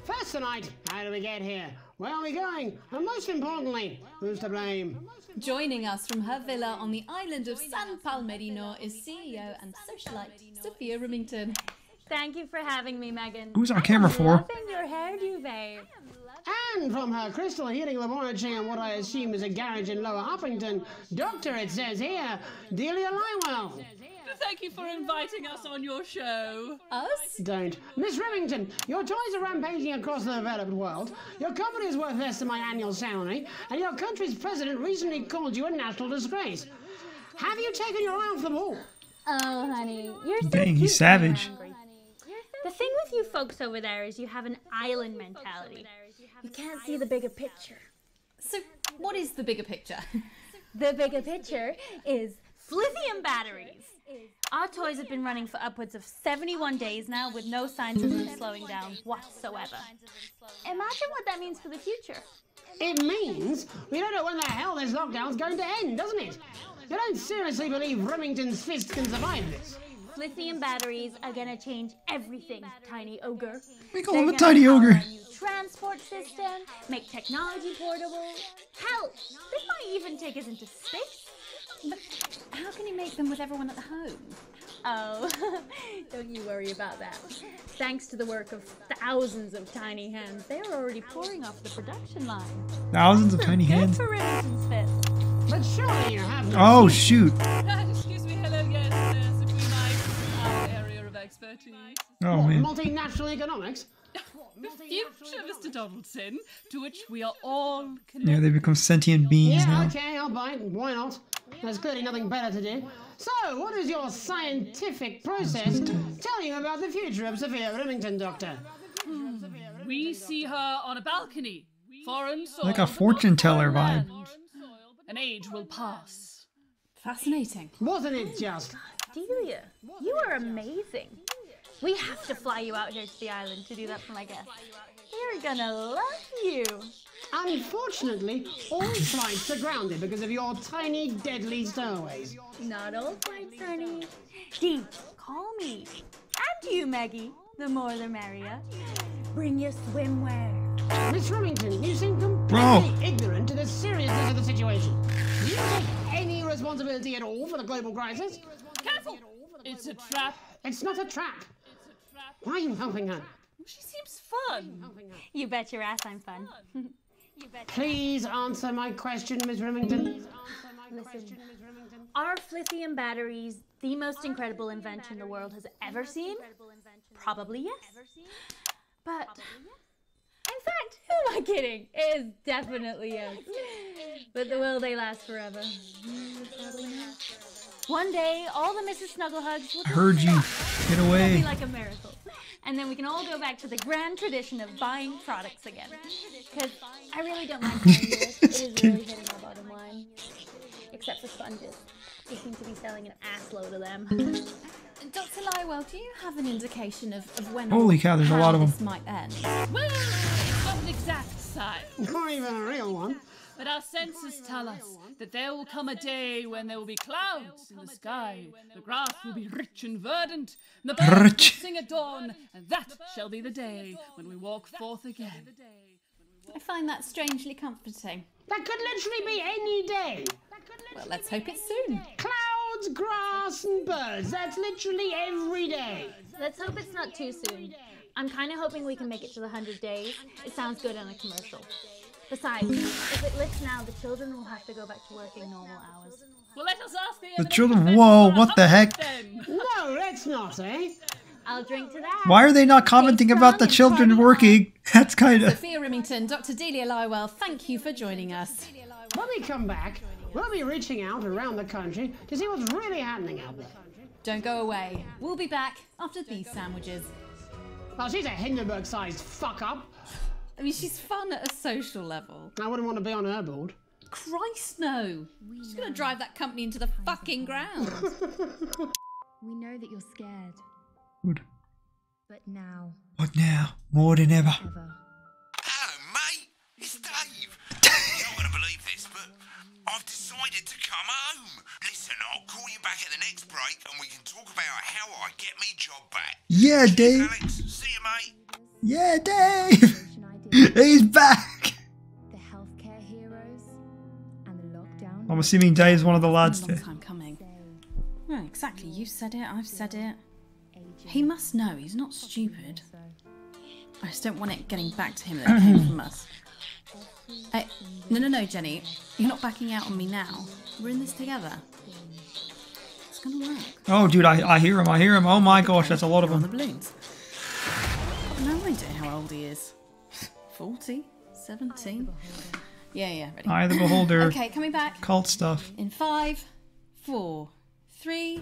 First tonight, how do we get here? Where are we going? And most importantly, who's to blame? Joining us from her villa on the island of San Palmerino is CEO and socialite Sophia Remington. Thank you for having me, Megan. Who's on camera for? Loving your hairdo, babe. And from her crystal heating laboratory in what I assume is a garage in Lower Uppington, Doctor, it says here, Delia Lywell. Thank you for inviting us on your show. Us? Don't. Miss Remington, your toys are rampaging across the developed world, your company is worth less than my annual salary, and your country's president recently called you a national disgrace. Have you taken your eye off the ball? Oh, honey, you're so Dang, cute he's savage. when you're hungry. The thing with you folks over there is you have an island mentality. You can't see the bigger picture. So, what is the bigger picture? The bigger picture is lithium batteries. Our toys have been running for upwards of 71 days now with no signs of them slowing down whatsoever. Imagine what that means for the future. It means we don't know when the hell this lockdown's going to end, doesn't it? You don't seriously believe Remington's fist can survive this? Lithium batteries are gonna change everything, tiny ogre. We call him a tiny ogre. Transport system, make technology portable. Hell, they might even take us into space. But how can you make them with everyone at home? Oh, don't you worry about that. Thanks to the work of thousands of tiny hands, they are already pouring off the production line. Thousands of tiny hands. For Remington's fist. But But surely you have no Oh, secret. shoot. Excuse me, hello, yes, Supreme Ice, our area of expertise. Oh, What, man. multinational economics? The future, Mr. Donaldson, to which we are all connected. Yeah, they become sentient beings Yeah, now. okay, I'll bite. Why not? There's clearly nothing better to do. So, what is your scientific process tell you about the future of Sophia Remington, Doctor? We see her on a balcony. Foreign soil. Like a fortune teller vibe. An age will pass. Fascinating. Wasn't it just? Delia, you are amazing. We have to fly you out here to the island to do that for my guests. They're gonna love you. Unfortunately, all flights are grounded because of your tiny, deadly stowaways. Not all flights, honey. Dee, call me. And you, Maggie. The more the merrier. Bring your swimwear. Miss Remington, you seem completely ignorant to the seriousness of the situation. Do you take any responsibility at all for the global crisis? Careful! It's a trap. It's not a trap. Why are you helping her? She seems fun. You bet your ass I'm fun. Please answer my question, Miss Remington. Listen, are lithium batteries the most incredible invention the world has ever seen? Probably yes. But, in fact, who am I kidding? It is definitely yes. But will they last forever? Probably not. One day, all the Mrs. Snugglehugs will I heard you. Get It'll away. be like a miracle. And then we can all go back to the grand tradition of buying products again. Because I really don't mind telling you this. It is really hitting our bottom line. Except for sponges. We seem to be selling an assload of them. Dr. Lywell, do you have an indication of when Holy or cow, there's a how lot of them. this might end? Well, it's not an exact science. Not even a real one. But our senses tell us that there will come a day when there will be clouds in the sky, the grass will be rich and verdant, and the birds will sing at dawn, and that shall be the day when we walk forth again. I find that strangely comforting. That could literally be any day. Well, let's hope it's soon. Clouds, grass, and birds. That's literally every day. Let's hope it's not too soon. I'm kind of hoping we can make it to the 100 days. It sounds good on a commercial. Besides, if it lifts now, the children will have to go back to working normal hours. Well, let us ask The children. Whoa, what the heck? No, let's not, eh? I'll drink to that. Why are they not commenting about the children working? That's kind of. Sophia Remington, Dr. Delia Lywell, thank you for joining us. When we come back, we'll be reaching out around the country to see what's really happening out there. Don't go away. We'll be back after these sandwiches. Well, she's a Hindenburg-sized fuck-up. I mean, she's fun at a social level. I wouldn't want to be on her board. Christ, no. She's going to drive that company into the fucking ground. We know that you're scared. Good. But now. What now? More than ever. Hello, mate. It's Dave. You're not going to believe this, but I've decided to come home. Listen, I'll call you back at the next break and we can talk about how I get me job back. Yeah, Dave. Alex, see you, mate. Yeah, Dave. He's back. The healthcare heroes and the lockdown. I'm assuming Dave's one of the lads Long there. time coming. Well, exactly. You said it. I've said it. He must know. He's not stupid. I just don't want it getting back to him that it came from us. No, Jenny. You're not backing out on me now. We're in this together. It's gonna work. Oh, dude, I hear him. I hear him. Oh my gosh, that's a lot of The them. balloons. I've no idea how old he is. 40? 17? Yeah, ready. Eye of the Beholder. Okay, coming back. Cult stuff. In 5, 4, 3.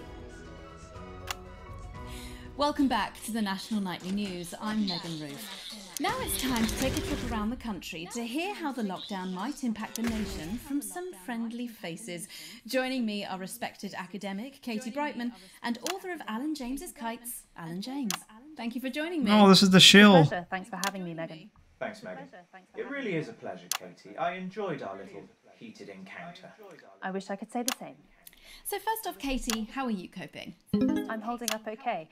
Welcome back to the National Nightly News. I'm Megan Roof. Now it's time to take a trip around the country to hear how the lockdown might impact the nation from some friendly faces. Joining me are respected academic Katie Brightman and author of Alan James's Kites, Alan James. Thank you for joining me. Oh, this is the shill. Pleasure. Thanks for having me, Megan. Thanks, Megan. It really is a pleasure, Katie. I enjoyed our little heated encounter. I wish I could say the same. So first off, Katie, how are you coping? I'm holding up okay.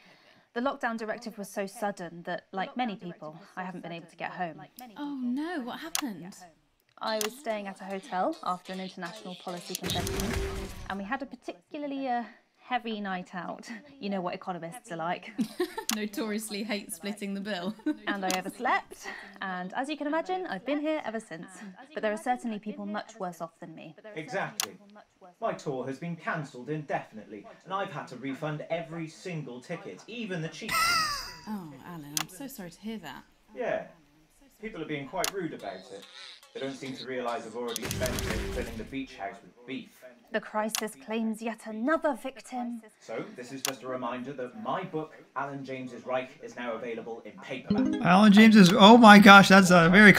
The lockdown directive was so sudden that, like many people, I haven't been able to get home. Oh no, what happened? I was staying at a hotel after an international policy convention, and we had a particularly heavy night out. You know what economists are like. Notoriously hate splitting the bill. And I overslept, and as you can imagine, I've been here ever since. But there are certainly people much worse off than me. Exactly. My tour has been cancelled indefinitely, and I've had to refund every single ticket, even the cheap ones. Oh, Alan, I'm so sorry to hear that. Yeah, people are being quite rude about it. They don't seem to realise I've already spent it filling the beach house with beef. The crisis claims yet another victim. So, this is just a reminder that my book, Alan James's Reich, is now available in paperback. Alan James is... Oh my gosh, that's a very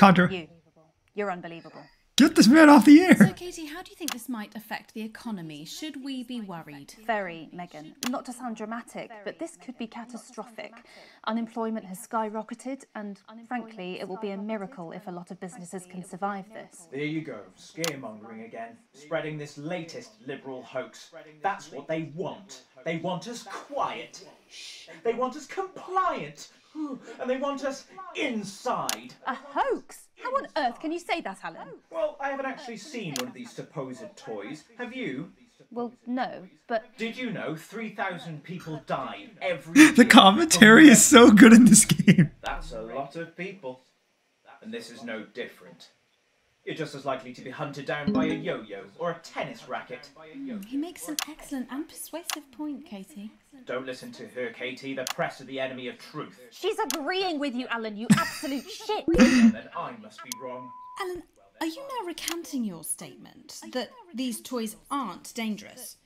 You're unbelievable. Get this man off the air! So, Katie, how do you think this might affect the economy? Should we be worried? Very, Megan. Not to sound dramatic, but this could be catastrophic. Unemployment has skyrocketed, and frankly, it will be a miracle if a lot of businesses can survive this. There you go, scaremongering again, spreading this latest liberal hoax. That's what they want. They want us quiet. Shh. They want us compliant. And they want us inside. A hoax? How on earth can you say that, Alan? Well, I haven't actually seen one of these supposed toys. Have you? Well, no, but... Did you know 3,000 people die every year? The commentary is so good in this game. That's a lot of people. And this is no different. You're just as likely to be hunted down by a yo-yo or a tennis racket. He makes an excellent and persuasive point, Katie. Don't listen to her, Katie. The press are the enemy of truth. She's agreeing with you, Alan, you absolute shit. Then I must be wrong. Alan, are you now recanting your statement that these toys aren't dangerous?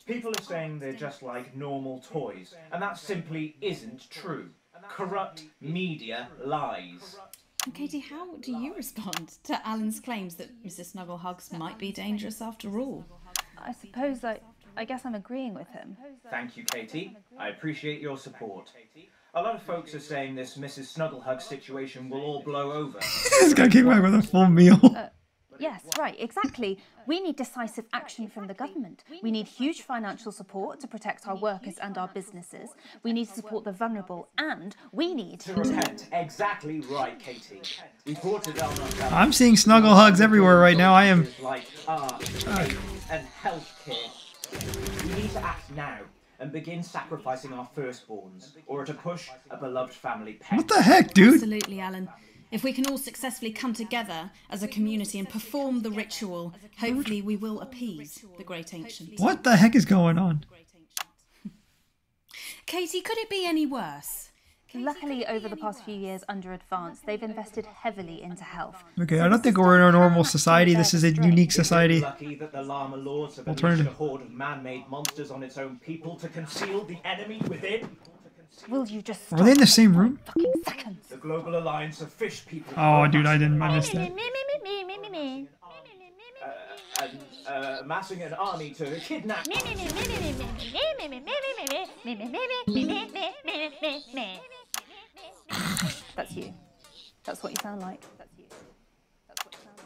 People are saying they're just like normal toys, and that simply isn't true. Corrupt media lies. And Katie, how do you respond to Alan's claims that Mrs. Snugglehugs might be dangerous after all? I suppose I guess I'm agreeing with him. Thank you, Katie. I appreciate your support. A lot of folks are saying this Mrs. Snugglehug situation will all blow over. This guy came back with a full meal. Yes, right, exactly. We need decisive action from the government. We need huge financial support to protect our workers and our businesses. We need to support the vulnerable, and we need to repent. Exactly right, Katie. We brought it on ourselves. I'm seeing snuggle hugs everywhere right now. I am... Like art, faith, and healthcare. We need to act now and begin sacrificing our firstborns, or to push a beloved family pet. What the heck, dude? Absolutely, Alan. If we can all successfully come together as a community and perform the ritual, hopefully we will appease the great ancients. What the heck is going on? Katie, could it be any worse? Luckily, over the past few years under Advance, they've invested heavily into health. Okay, I don't think we're in a normal society. This is a unique society. Lucky that the Llama Lords have unleashed a horde of man-made monsters on its own people to conceal the enemy within. Will you just Are they in the same room? fucking seconds? The Global Alliance of Fish People. Oh, dude, I missed that. Amassing an army to kidnap. That's you. That's what you sound like. That's you. That's what you sound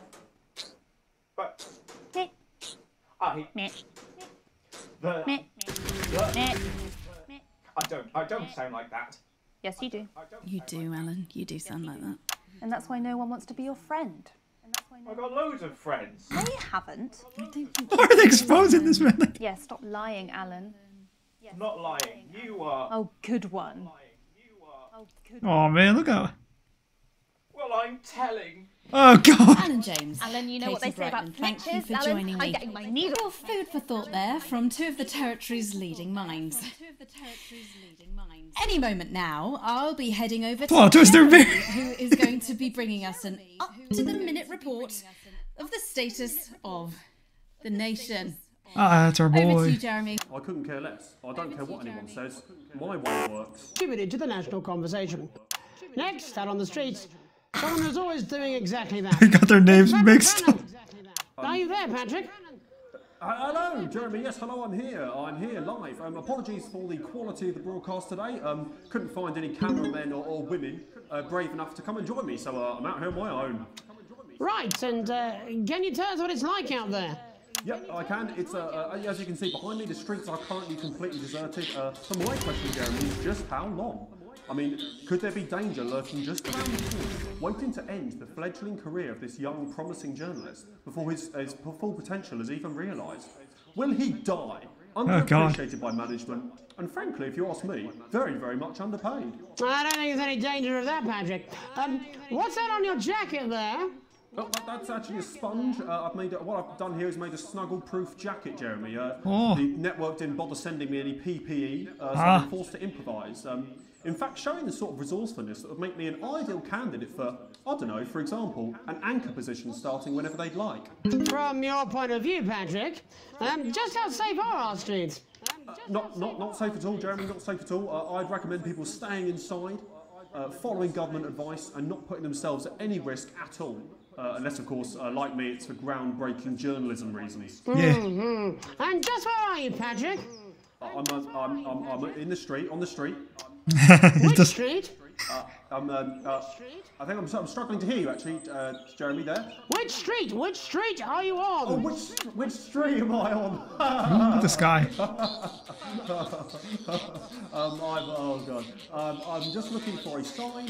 like. I don't sound like that. Yes, you do. You do, Alan. You do sound like that. And that's why no one wants to be your friend. I've got loads of friends. No, you haven't. Why are they exposing this man? Yeah, stop lying, Alan. I'm not lying. You are. Oh, good one. Oh man, look out. Well, I'm telling. Oh god. Alan James. Alan, you know Katie what they say about Brightman, thank you snitches, for Alan? joining me. I'm getting my needle. Real food for thought there from two of the territory's leading minds. Any moment now, I'll be heading over to Jeremy, who is going to be bringing us an up-to-the-minute report of the status of the nation. Ah, that's our boy. Over to you, Jeremy. I couldn't care less. I don't care what anyone says. My way works. Contributed to the national conversation. Next, out on the streets, someone who's always doing exactly that. They got their names mixed up. Are you there, Patrick? Hello, Jeremy. Yes, hello. I'm here. I'm here live. Apologies for the quality of the broadcast today. Couldn't find any cameramen or women brave enough to come and join me, so I'm out here on my own. Right, and can you tell us what it's like out there? Yep, I can. It's as you can see behind me, the streets are currently completely deserted. So my question, Jeremy, is just how long? I mean, could there be danger lurking just around the corner, waiting to end the fledgling career of this young, promising journalist before his full potential is even realised? Will he die, underappreciated by management, and frankly, if you ask me, very, very much underpaid? I don't think there's any danger of that, Patrick. What's that on your jacket there? Oh, that's actually a sponge. What I've done here is made a snuggle-proof jacket, Jeremy. Oh. The network didn't bother sending me any PPE, so I've been forced to improvise. In fact, showing the sort of resourcefulness that would make me an ideal candidate for, I don't know, for example, an anchor position starting whenever they'd like. From your point of view, Patrick, just how safe are our streets? Not safe at all, Jeremy, not safe at all. I'd recommend people staying inside, following government advice, and not putting themselves at any risk at all. Unless, of course, like me, it's for groundbreaking journalism reasons. Yeah. And just where are you, Patrick? I'm in the street, on the street. Which street? I think I'm struggling to hear you, actually, Jeremy, there. Which street? Which street are you on? Oh, which street am I on? Look at this guy. Oh, God. I'm just looking for a sign.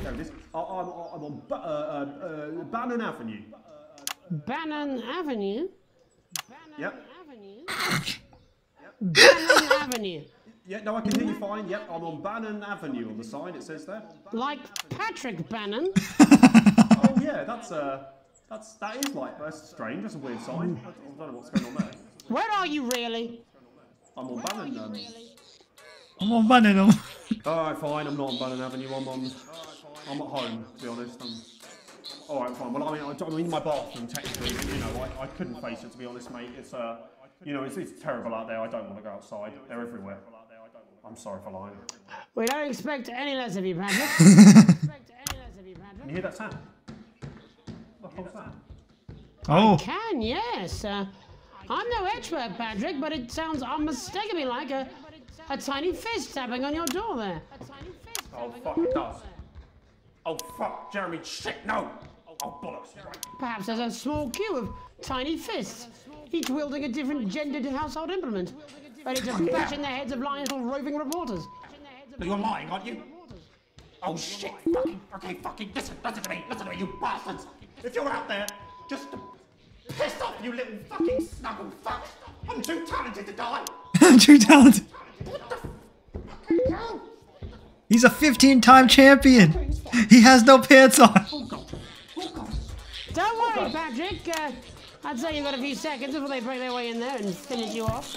There it is. I'm on Bannon Avenue. Bannon Avenue? Yep. Bannon Avenue. Yeah, no, I can hear you fine. Yep, I'm on Bannon Avenue on the sign, it says there. Like Patrick Bannon? Oh, yeah, that is like, that's strange, that's a weird sign. I don't know what's going on there. Where are you really? I'm on Bannon. I'm on Bannon. Alright, fine, I'm not on Bannon Avenue, I'm at home, to be honest. Alright, fine. Well, I'm in my bathroom, technically, you know, I couldn't face it, to be honest, mate. It's, you know, it's terrible out there. I don't want to go outside. They're everywhere. I'm sorry for lying. We don't expect any less of you, Patrick. Can you hear that sound? What the hell's that? Oh. I can, yes. I'm no expert, Patrick, but it sounds unmistakably like a tiny fist tapping on your door there. Oh, fuck, it does. Oh, fuck, Jeremy, shit, no! Oh, bollocks. Perhaps there's a small queue of tiny fists, each wielding a different gendered household implement, ready to bash in the heads of lying little roving reporters. But you're lying, aren't you? Oh, shit, fucking, listen to me, you bastards! If you're out there, just to piss off, you little fucking snuggle fuck! I'm too talented to die! I'm too talented. What the fucking hell? He's a 15-time champion. He has no pants on. Don't worry, Patrick. I'd say you've got a few seconds before they break their way in there and finish you off.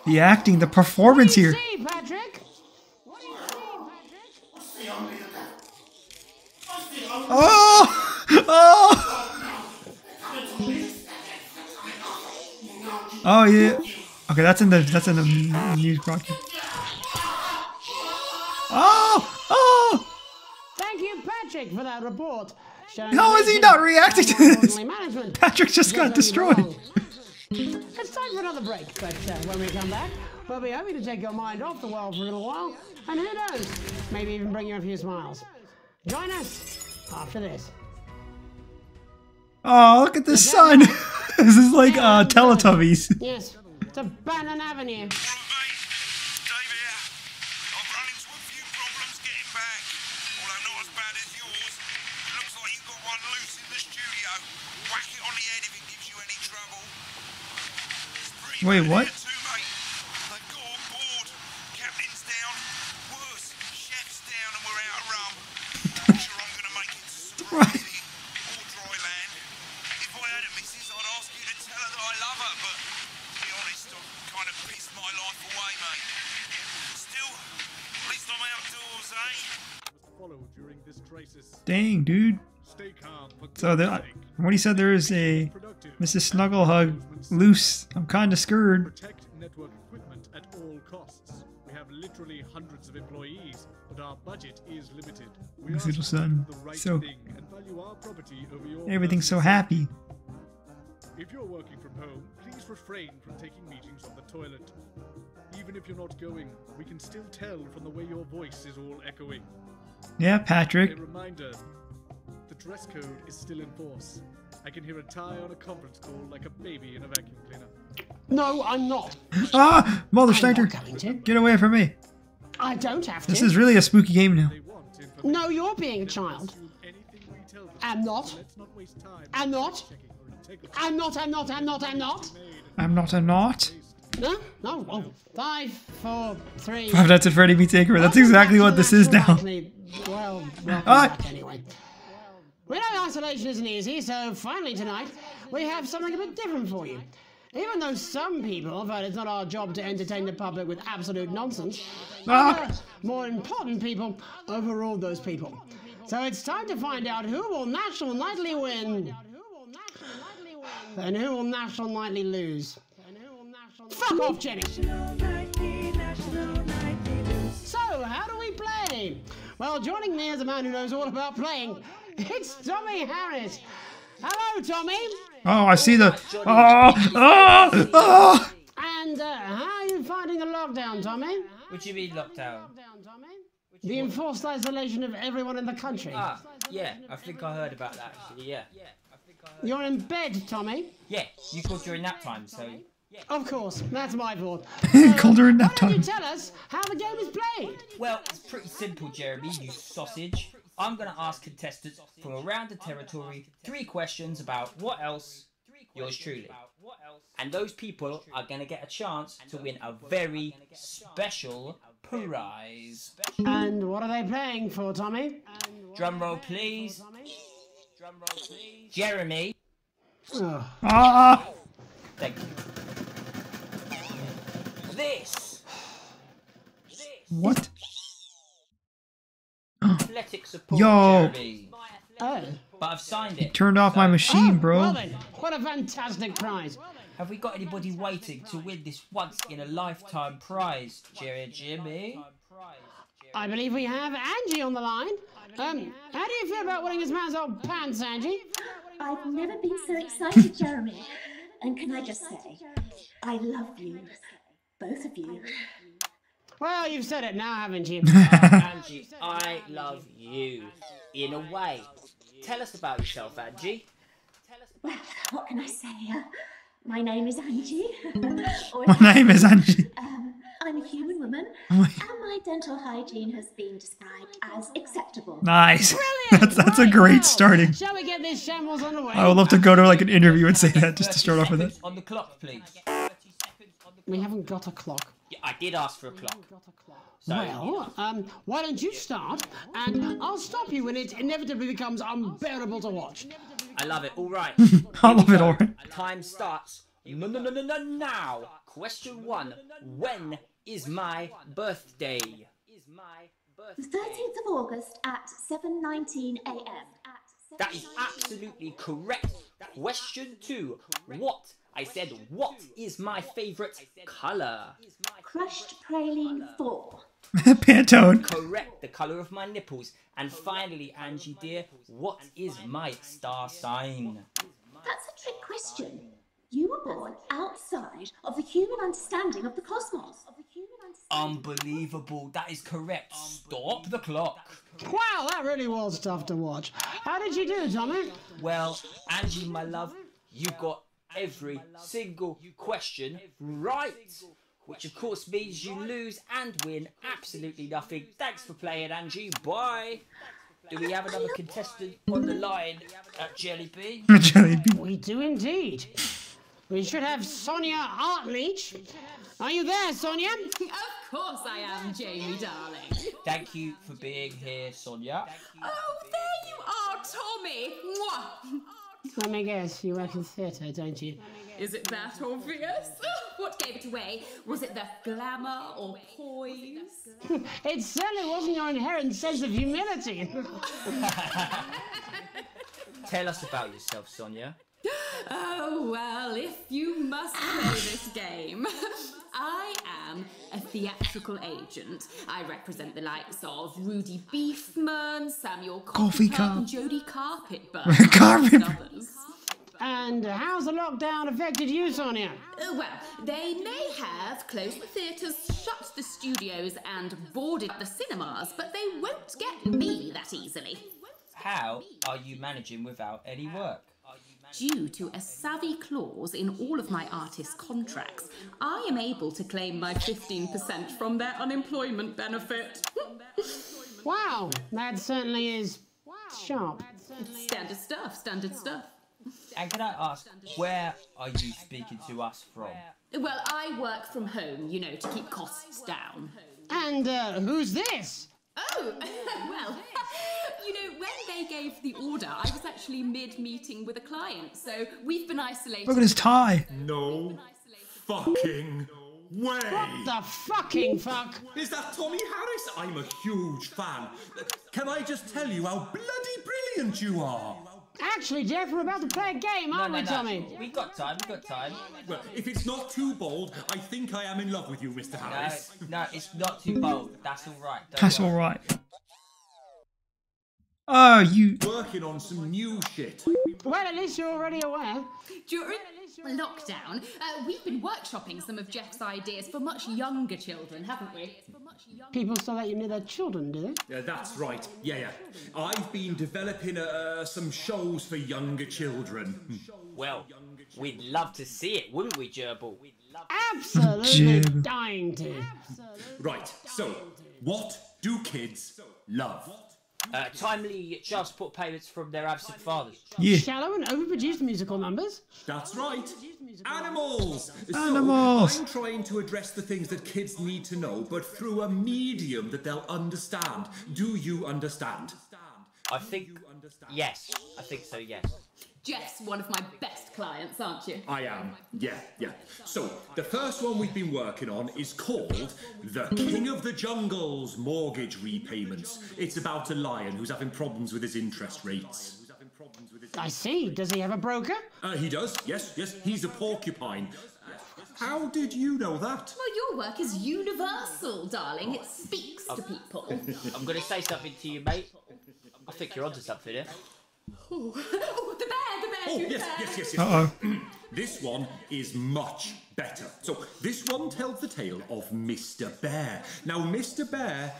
The acting, the performance here. What do you see, Patrick? Oh! Oh! Oh yeah. Okay, that's in the news broadcast. Oh! Oh! Thank you, Patrick, for that report. How is he not reacting to this? Patrick just got destroyed. It's time for another break, but when we come back, we'll be hoping to take your mind off the world for a little while, and who knows, maybe even bring you a few smiles. Join us after this. Oh, look at the sun. This is like Teletubbies. Yes, to Bannon Avenue. Wait, what? Right. Dang, dude. So what he said, there is a Mrs. Snugglehug loose. I'm kind of scared. Protect network equipment at all costs. We have literally hundreds of employees, but our budget is limited. We His little son. the right So thing and value our property over your everything's so personal happy. If you're working from home, please refrain from taking meetings on the toilet. Even if you're not going, we can still tell from the way your voice is all echoing. Yeah, Patrick. A reminder, the dress code is still in force. I can hear a tie on a conference call like a baby in a vacuum cleaner. No, I'm not. Ah, Mother Sniper, get away from me. I don't have to. This is really a spooky game now. No, you're being a child. I'm not. I'm not. I'm not. I'm not. No? No? Oh, 5, 4, 3... Five Nights at Freddy Meets Anchorman. That's exactly what this is now. Well, back anyway. We know isolation isn't easy, so finally tonight, we have something a bit different for you. Even though some people felt it's not our job to entertain the public with absolute nonsense, other, more important people overruled those people. So it's time to find out who will National Nightly win and who will National Nightly lose. Fuck off, Jenny! So, how do we play? Well, joining me is a man who knows all about playing. It's Tommy Harris. Hello, Tommy. Oh, I see the... And how are you finding the lockdown, Tommy? What do you mean lockdown? The enforced isolation of everyone in the country. Ah, yeah, I think I heard about that actually, yeah. You're in bed, Tommy? Yeah, you called during nap time, so... Of course, that's my fault. Called her in nap Why don't time. you tell us how the game is played? Well, it's pretty simple, Jeremy, you sausage. I'm going to ask contestants from around the territory 3 questions about what else, yours truly. And those people are going to get a chance to win a very special prize. And what are they playing for, Tommy? Drum roll, please. Jeremy. Thank you. This. What? Athletic support, Yo. Jeremy. Oh. But I've signed it. Turned off my machine, bro. Well then, what a fantastic prize. Have we got anybody waiting to win this once-in-a-lifetime prize, Jimmy? I believe we have Angie on the line. How do you feel about winning this man's old pants, Angie? I've never been so excited, Jeremy. And can I just say, I love you. Both of you. Well, you've said it now, haven't you? Angie, I love you. In a way. Tell us about yourself, Angie. Well, what can I say? My name is Angie. My name is Angie. I'm a human woman, Oh my- and my dental hygiene has been described as acceptable. Nice. That's a great starting. Shall we get this shambles on the way? I would love to go to like an interview and say that just to start off with it. On the clock, please. We haven't got a clock. Yeah, I did ask for a clock. So, Well, why don't you start, and I'll stop you when it inevitably becomes unbearable to watch. I love it. All right. I love it already. Time starts. No, now. Question 1. When is my birthday? The 13th of August at 7:19 a.m. That is absolutely correct. Question 2. What? I said, what is my favourite colour? Crushed praline 4. Pantone. Correct, the colour of my nipples. And finally, Angie dear, what is my star sign? That's a trick question. You were born outside of the human understanding of the cosmos. Unbelievable, that is correct. Stop the clock. Wow, that really was tough to watch. How did you do, Tommy? Well, Angie, my love, you got every single question right. Which of course means you lose and win absolutely nothing. Thanks for playing, Angie. Bye. Do we have another contestant on the line at Jellybean? Jellybean. We do indeed. We should have Sonia Artleach. Are you there, Sonia? Of course I am, Jamie, darling. Thank you for being here, Sonia. Oh, there you are, Tommy. Mwah. Let me guess, you work in theatre, don't you? Is it that obvious? What gave it away? Was it the glamour or poise? It certainly wasn't your inherent sense of humility. Tell us about yourself, Sonia. Oh, well, if you must play this game. I am a theatrical agent. I represent the likes of Rudy Beefman, Samuel Coffee Cup, Cup. and Jodie Carpetburn. Carpet. And how's the lockdown affected you, Sonia? Well, they may have closed the theatres, shut the studios, and boarded the cinemas, but they won't get me that easily. How are you managing without any work? Due to a savvy clause in all of my artists' contracts, I am able to claim my 15% from their unemployment benefit. Wow, that certainly is sharp. Standard stuff, standard stuff. And can I ask, where are you speaking to us from? Well, I work from home, you know, to keep costs down. And who's this? Oh, well, you know, when they gave the order, I was actually mid-meeting with a client, so we've been isolated. Look at his tie. No fucking way. What the fucking fuck? Is that Tommy Harris? I'm a huge fan. Can I just tell you how bloody brilliant you are? Actually, Jeff, we're about to play a game, aren't we, Tommy? We got time, Well, if it's not too bold, I think I am in love with you, Mr. Harris. No, it's not too bold. That's all right. That's all right. Oh, you... Working on some new shit. Well, at least you're already aware. During lockdown, we've been workshopping some of Jeff's ideas for much younger children, haven't we? People still let you near their children, do they? Yeah, that's right. Yeah. I've been developing some shows for younger children. Well, we'd love to see it, wouldn't we, Gerbil? Absolutely dying to. Right, so, what do kids love? Timely child support payments from their absent fathers. Yeah. Shallow and overproduced musical numbers. That's right. Animals! Animals! So, I'm trying to address the things that kids need to know, but through a medium that they'll understand. Do you understand? I think... Yes. I think so, yes. Jeff's one of my best clients, aren't you? I am, yeah. So, the first one we've been working on is called The King of the Jungle's Mortgage Repayments. It's about a lion who's having problems with his interest rates. I see. Does he have a broker? He does, yes. He's a porcupine. How did you know that? Well, your work is universal, darling. It speaks to people. I'm going to say something to you, mate. I think you're onto something here. Oh, the bear! Oh, yes. Uh-oh. This one is much better. So, this one tells the tale of Mr. Bear. Now, Mr. Bear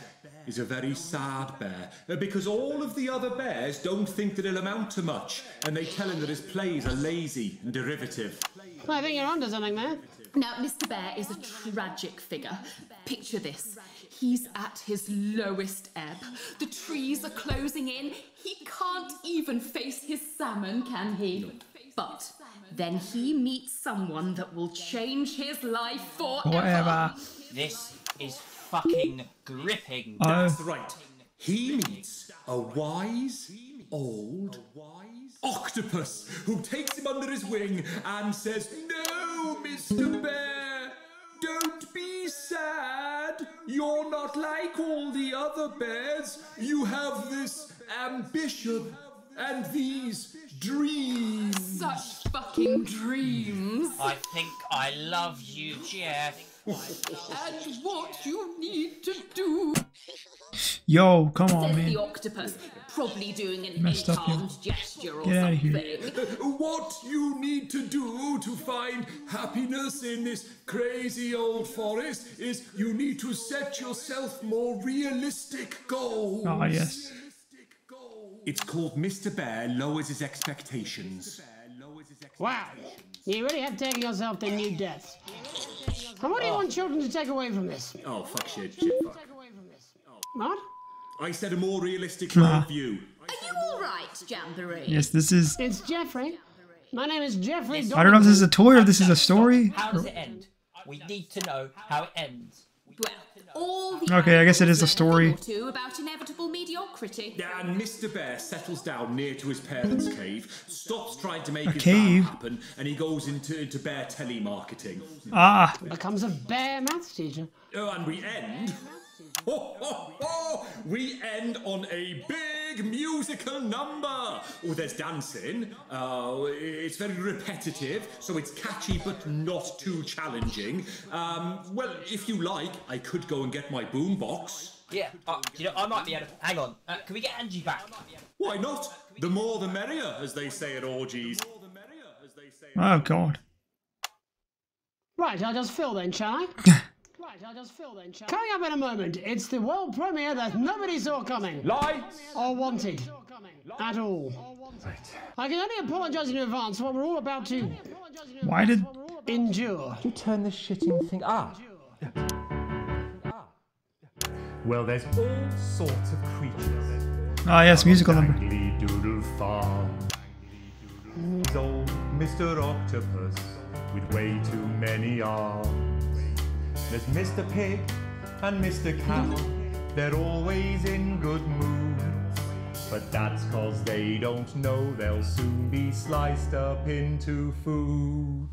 is a very sad bear, because all of the other bears don't think that he'll amount to much, and they tell him that his plays are lazy and derivative. I think you're onto something there. Now, Mr. Bear is a tragic figure. Picture this. He's at his lowest ebb. The trees are closing in. He can't even face his salmon, can he? But then he meets someone that will change his life forever. Whatever. This is fucking gripping. That's right. He meets a wise old octopus who takes him under his wing and says, "No, Mr. Bear, don't be sad. You're not like all the other bears. You have this ambition and these dreams." Such fucking dreams. I think I love you, Jeff. And what you need to do. Yo, come on, Says man. the octopus, probably doing an Messed up, eight-armed yeah. gesture or Get out of something. here. What you need to do to find happiness in this crazy old forest is you need to set yourself more realistic goals. Ah, yes. It's called Mr. Bear Lowers His Expectations. Wow. You really have taken yourself to new depths. And what do you want children to take away from this? Oh, fuck shit, fuck. What? I said a more realistic Ah. view. Are you all right, Jamboree? Yes, this is... It's Jeffrey. My name is Jeffrey. I don't know if this is a toy or if this is a story. How does it end? We need to know how it ends. Well, all the Okay, I guess it is a story. two about inevitable mediocrity. Yeah, and Mr. Bear settles down near to his parents' cave, stops trying to make his cave? plan happen, and he goes into bear telemarketing. Ah. Becomes a bear maths teacher. Oh, and we end... We end on a big musical number. Oh, there's dancing. It's very repetitive, so it's catchy but not too challenging. Well, if you like, I could go and get my boombox. Yeah, you know, I might be able to... Hang on, can we get Angie back? Why not? The more the merrier, as they say at orgies. Oh, God. Right, I'll just fill then, shall I? Coming up in a moment, it's the world premiere that nobody saw coming. Lights! Or wanted. At all. I can only apologise in advance for what we're all about to... Why did... endure. You turn this shitting thing up. Well, there's all sorts of creatures. Ah, yes, musical number. Doodle farm. He's old Mr. Octopus with way too many arms. There's Mr. Pig and Mr. Cow, they're always in good moods. But that's 'cause they don't know they'll soon be sliced up into food.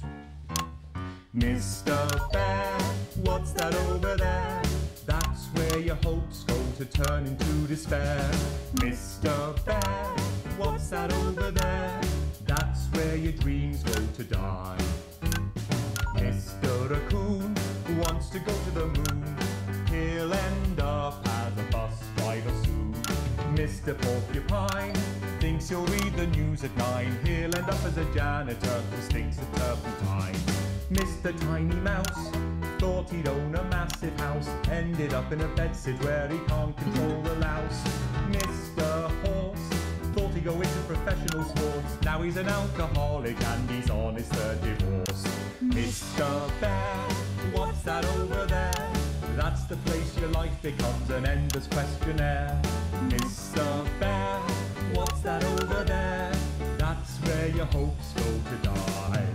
Mr. Bear, what's that over there? That's where your hopes go to turn into despair. Mr. Bear, what's that over there? That's where your dreams go to die. Mr. Raccoon wants to go to the moon. He'll end up as a bus driver soon. Mr. Porcupine thinks he'll read the news at 9. He'll end up as a janitor who stinks of turpentine. Mr. Tiny Mouse thought he'd own a massive house, ended up in a bedsit where he can't control the louse. Mr. Horse thought he'd go into professional sports, now he's an alcoholic and he's on his 3rd divorce. Mr. Bear, what's that over there? That's the place your life becomes an endless questionnaire. Mr. Bear, what's that over there? That's where your hopes go to die.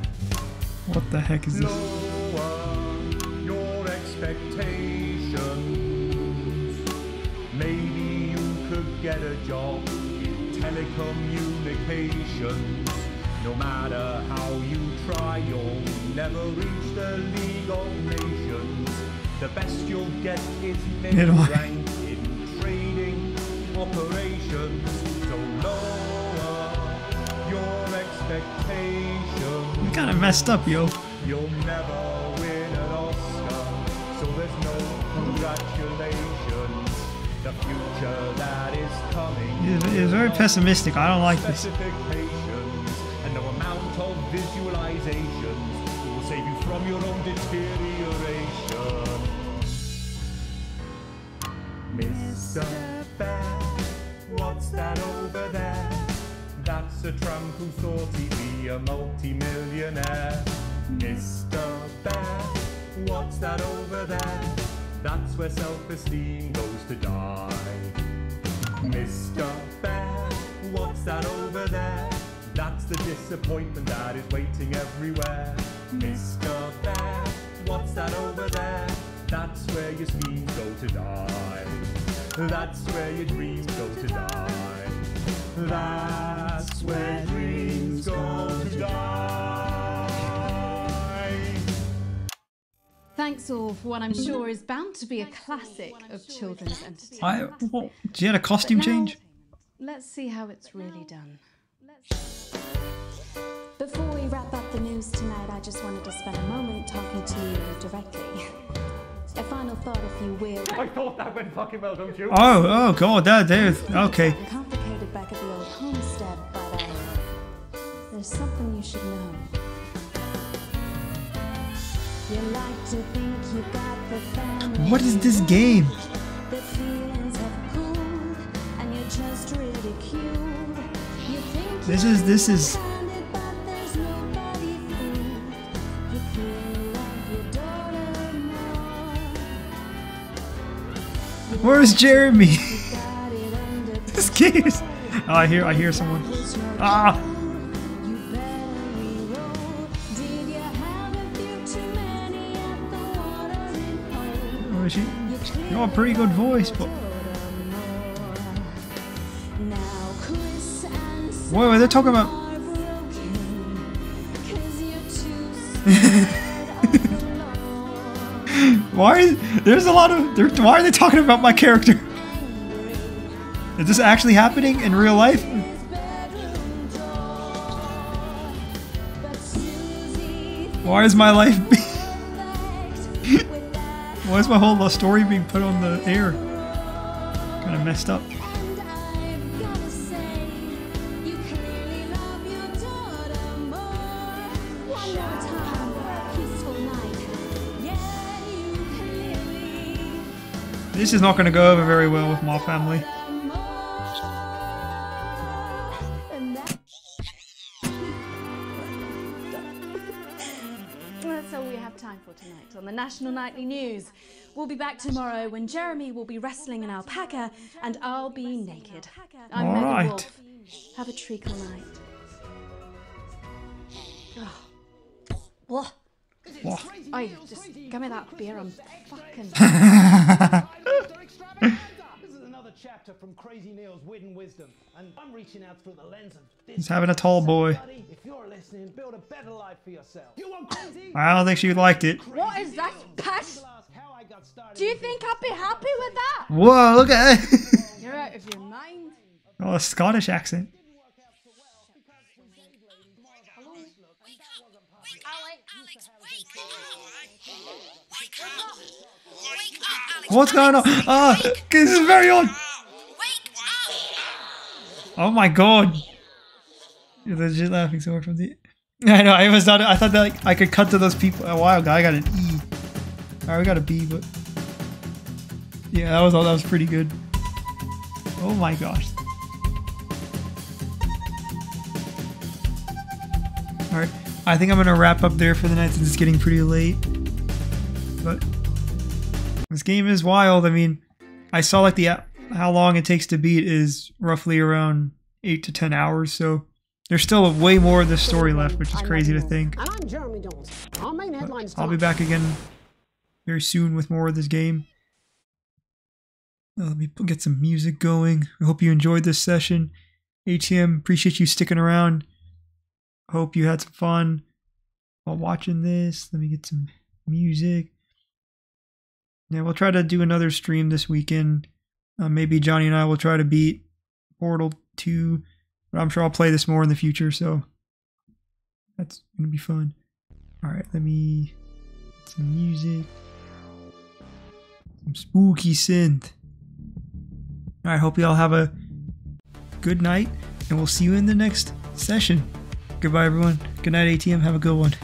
What the heck is this? Lower your expectations. Maybe you could get a job in telecommunications. No matter how you try, you'll never reach the League of Nations. The best you'll get is middle rank in trading operations. So lower your expectations. You kind of messed up, yo. You'll never win an Oscar, so there's no congratulations. The future that is coming. It's very pessimistic. I don't like this. Specifications and no amount of visualizations will save you from your own deterioration. Mr. Bear, what's that over there? That's a tramp who thought he'd be a multi-millionaire. Mr. Bear, what's that over there? That's where self-esteem goes to die. Mr. Bear, what's that over there? That's the disappointment that is waiting everywhere. Mr. Bear, what's that over there? That's where your schemes go to die. That's where your dreams go to die. That's where dreams go to die. Thanks all for what I'm sure is bound to be a classic of children's entertainment. What? Did you had a costume But now, change? Let's see how it's really done. Before we wrap up the news tonight, I just wanted to spend a moment talking to you directly. A final thought, if you will. I thought that went fucking well, don't you? Oh god, there's okay. Complicated back at the old homestead, but there's something you should know. You like to think you got the family. What is this game? The feelings have cooled, and you're just ridiculed. You think This is. surrounded, but there's nobody fooled. You clearly love your daughter more. Where's Jeremy? This game is. Oh, I hear someone. Ah! Where is she? You got a pretty good voice, but. Wait, they're talking about. There's a lot of. Why are they talking about my character? Is this actually happening in real life? Why is my life why is my whole story being put on the air? Kind of messed up. This is not going to go over very well with my family. That's all we have time for tonight on the National Nightly News. We'll be back tomorrow when Jeremy will be wrestling an alpaca and I'll be naked. I'm All Megan right. Wolf. Have a treacle night. What? What? Oi, just give me that beer. I'm fucking. This is another chapter from Crazy Neil's Wit and Wisdom, and I'm reaching out through the lens of this. He's having a tall boy. If you're listening, build a better life for yourself. You want crazy? I don't think she liked it. What is that piss? Do you think I'd be happy with that? Whoa, look at it. You're out of your mind. Oh, a Scottish accent. What's going on? This is very odd. Oh my god. You're legit laughing so hard from the... I know, I was not... I thought that like, I could cut to those people. A while ago, I got an E. Alright, we got a B, but... Yeah, that was pretty good. Oh my gosh. Alright, I think I'm gonna wrap up there for the night since it's getting pretty late. But... this game is wild. I mean, I saw like how long it takes to beat is roughly around 8 to 10 hours, so there's still way more of this story left, which is crazy to think. And I'm Jeremy Dawes. Our main headlines. I'll be back again very soon with more of this game. Let me get some music going. I hope you enjoyed this session. ATM, appreciate you sticking around. Hope you had some fun while watching this. Let me get some music. Yeah, we'll try to do another stream this weekend. Maybe Johnny and I will try to beat Portal 2. But I'm sure I'll play this more in the future, so that's going to be fun. Alright, let me get some music. Some spooky synth. Alright, hope you all have a good night, and we'll see you in the next session. Goodbye, everyone. Good night, ATM. Have a good one.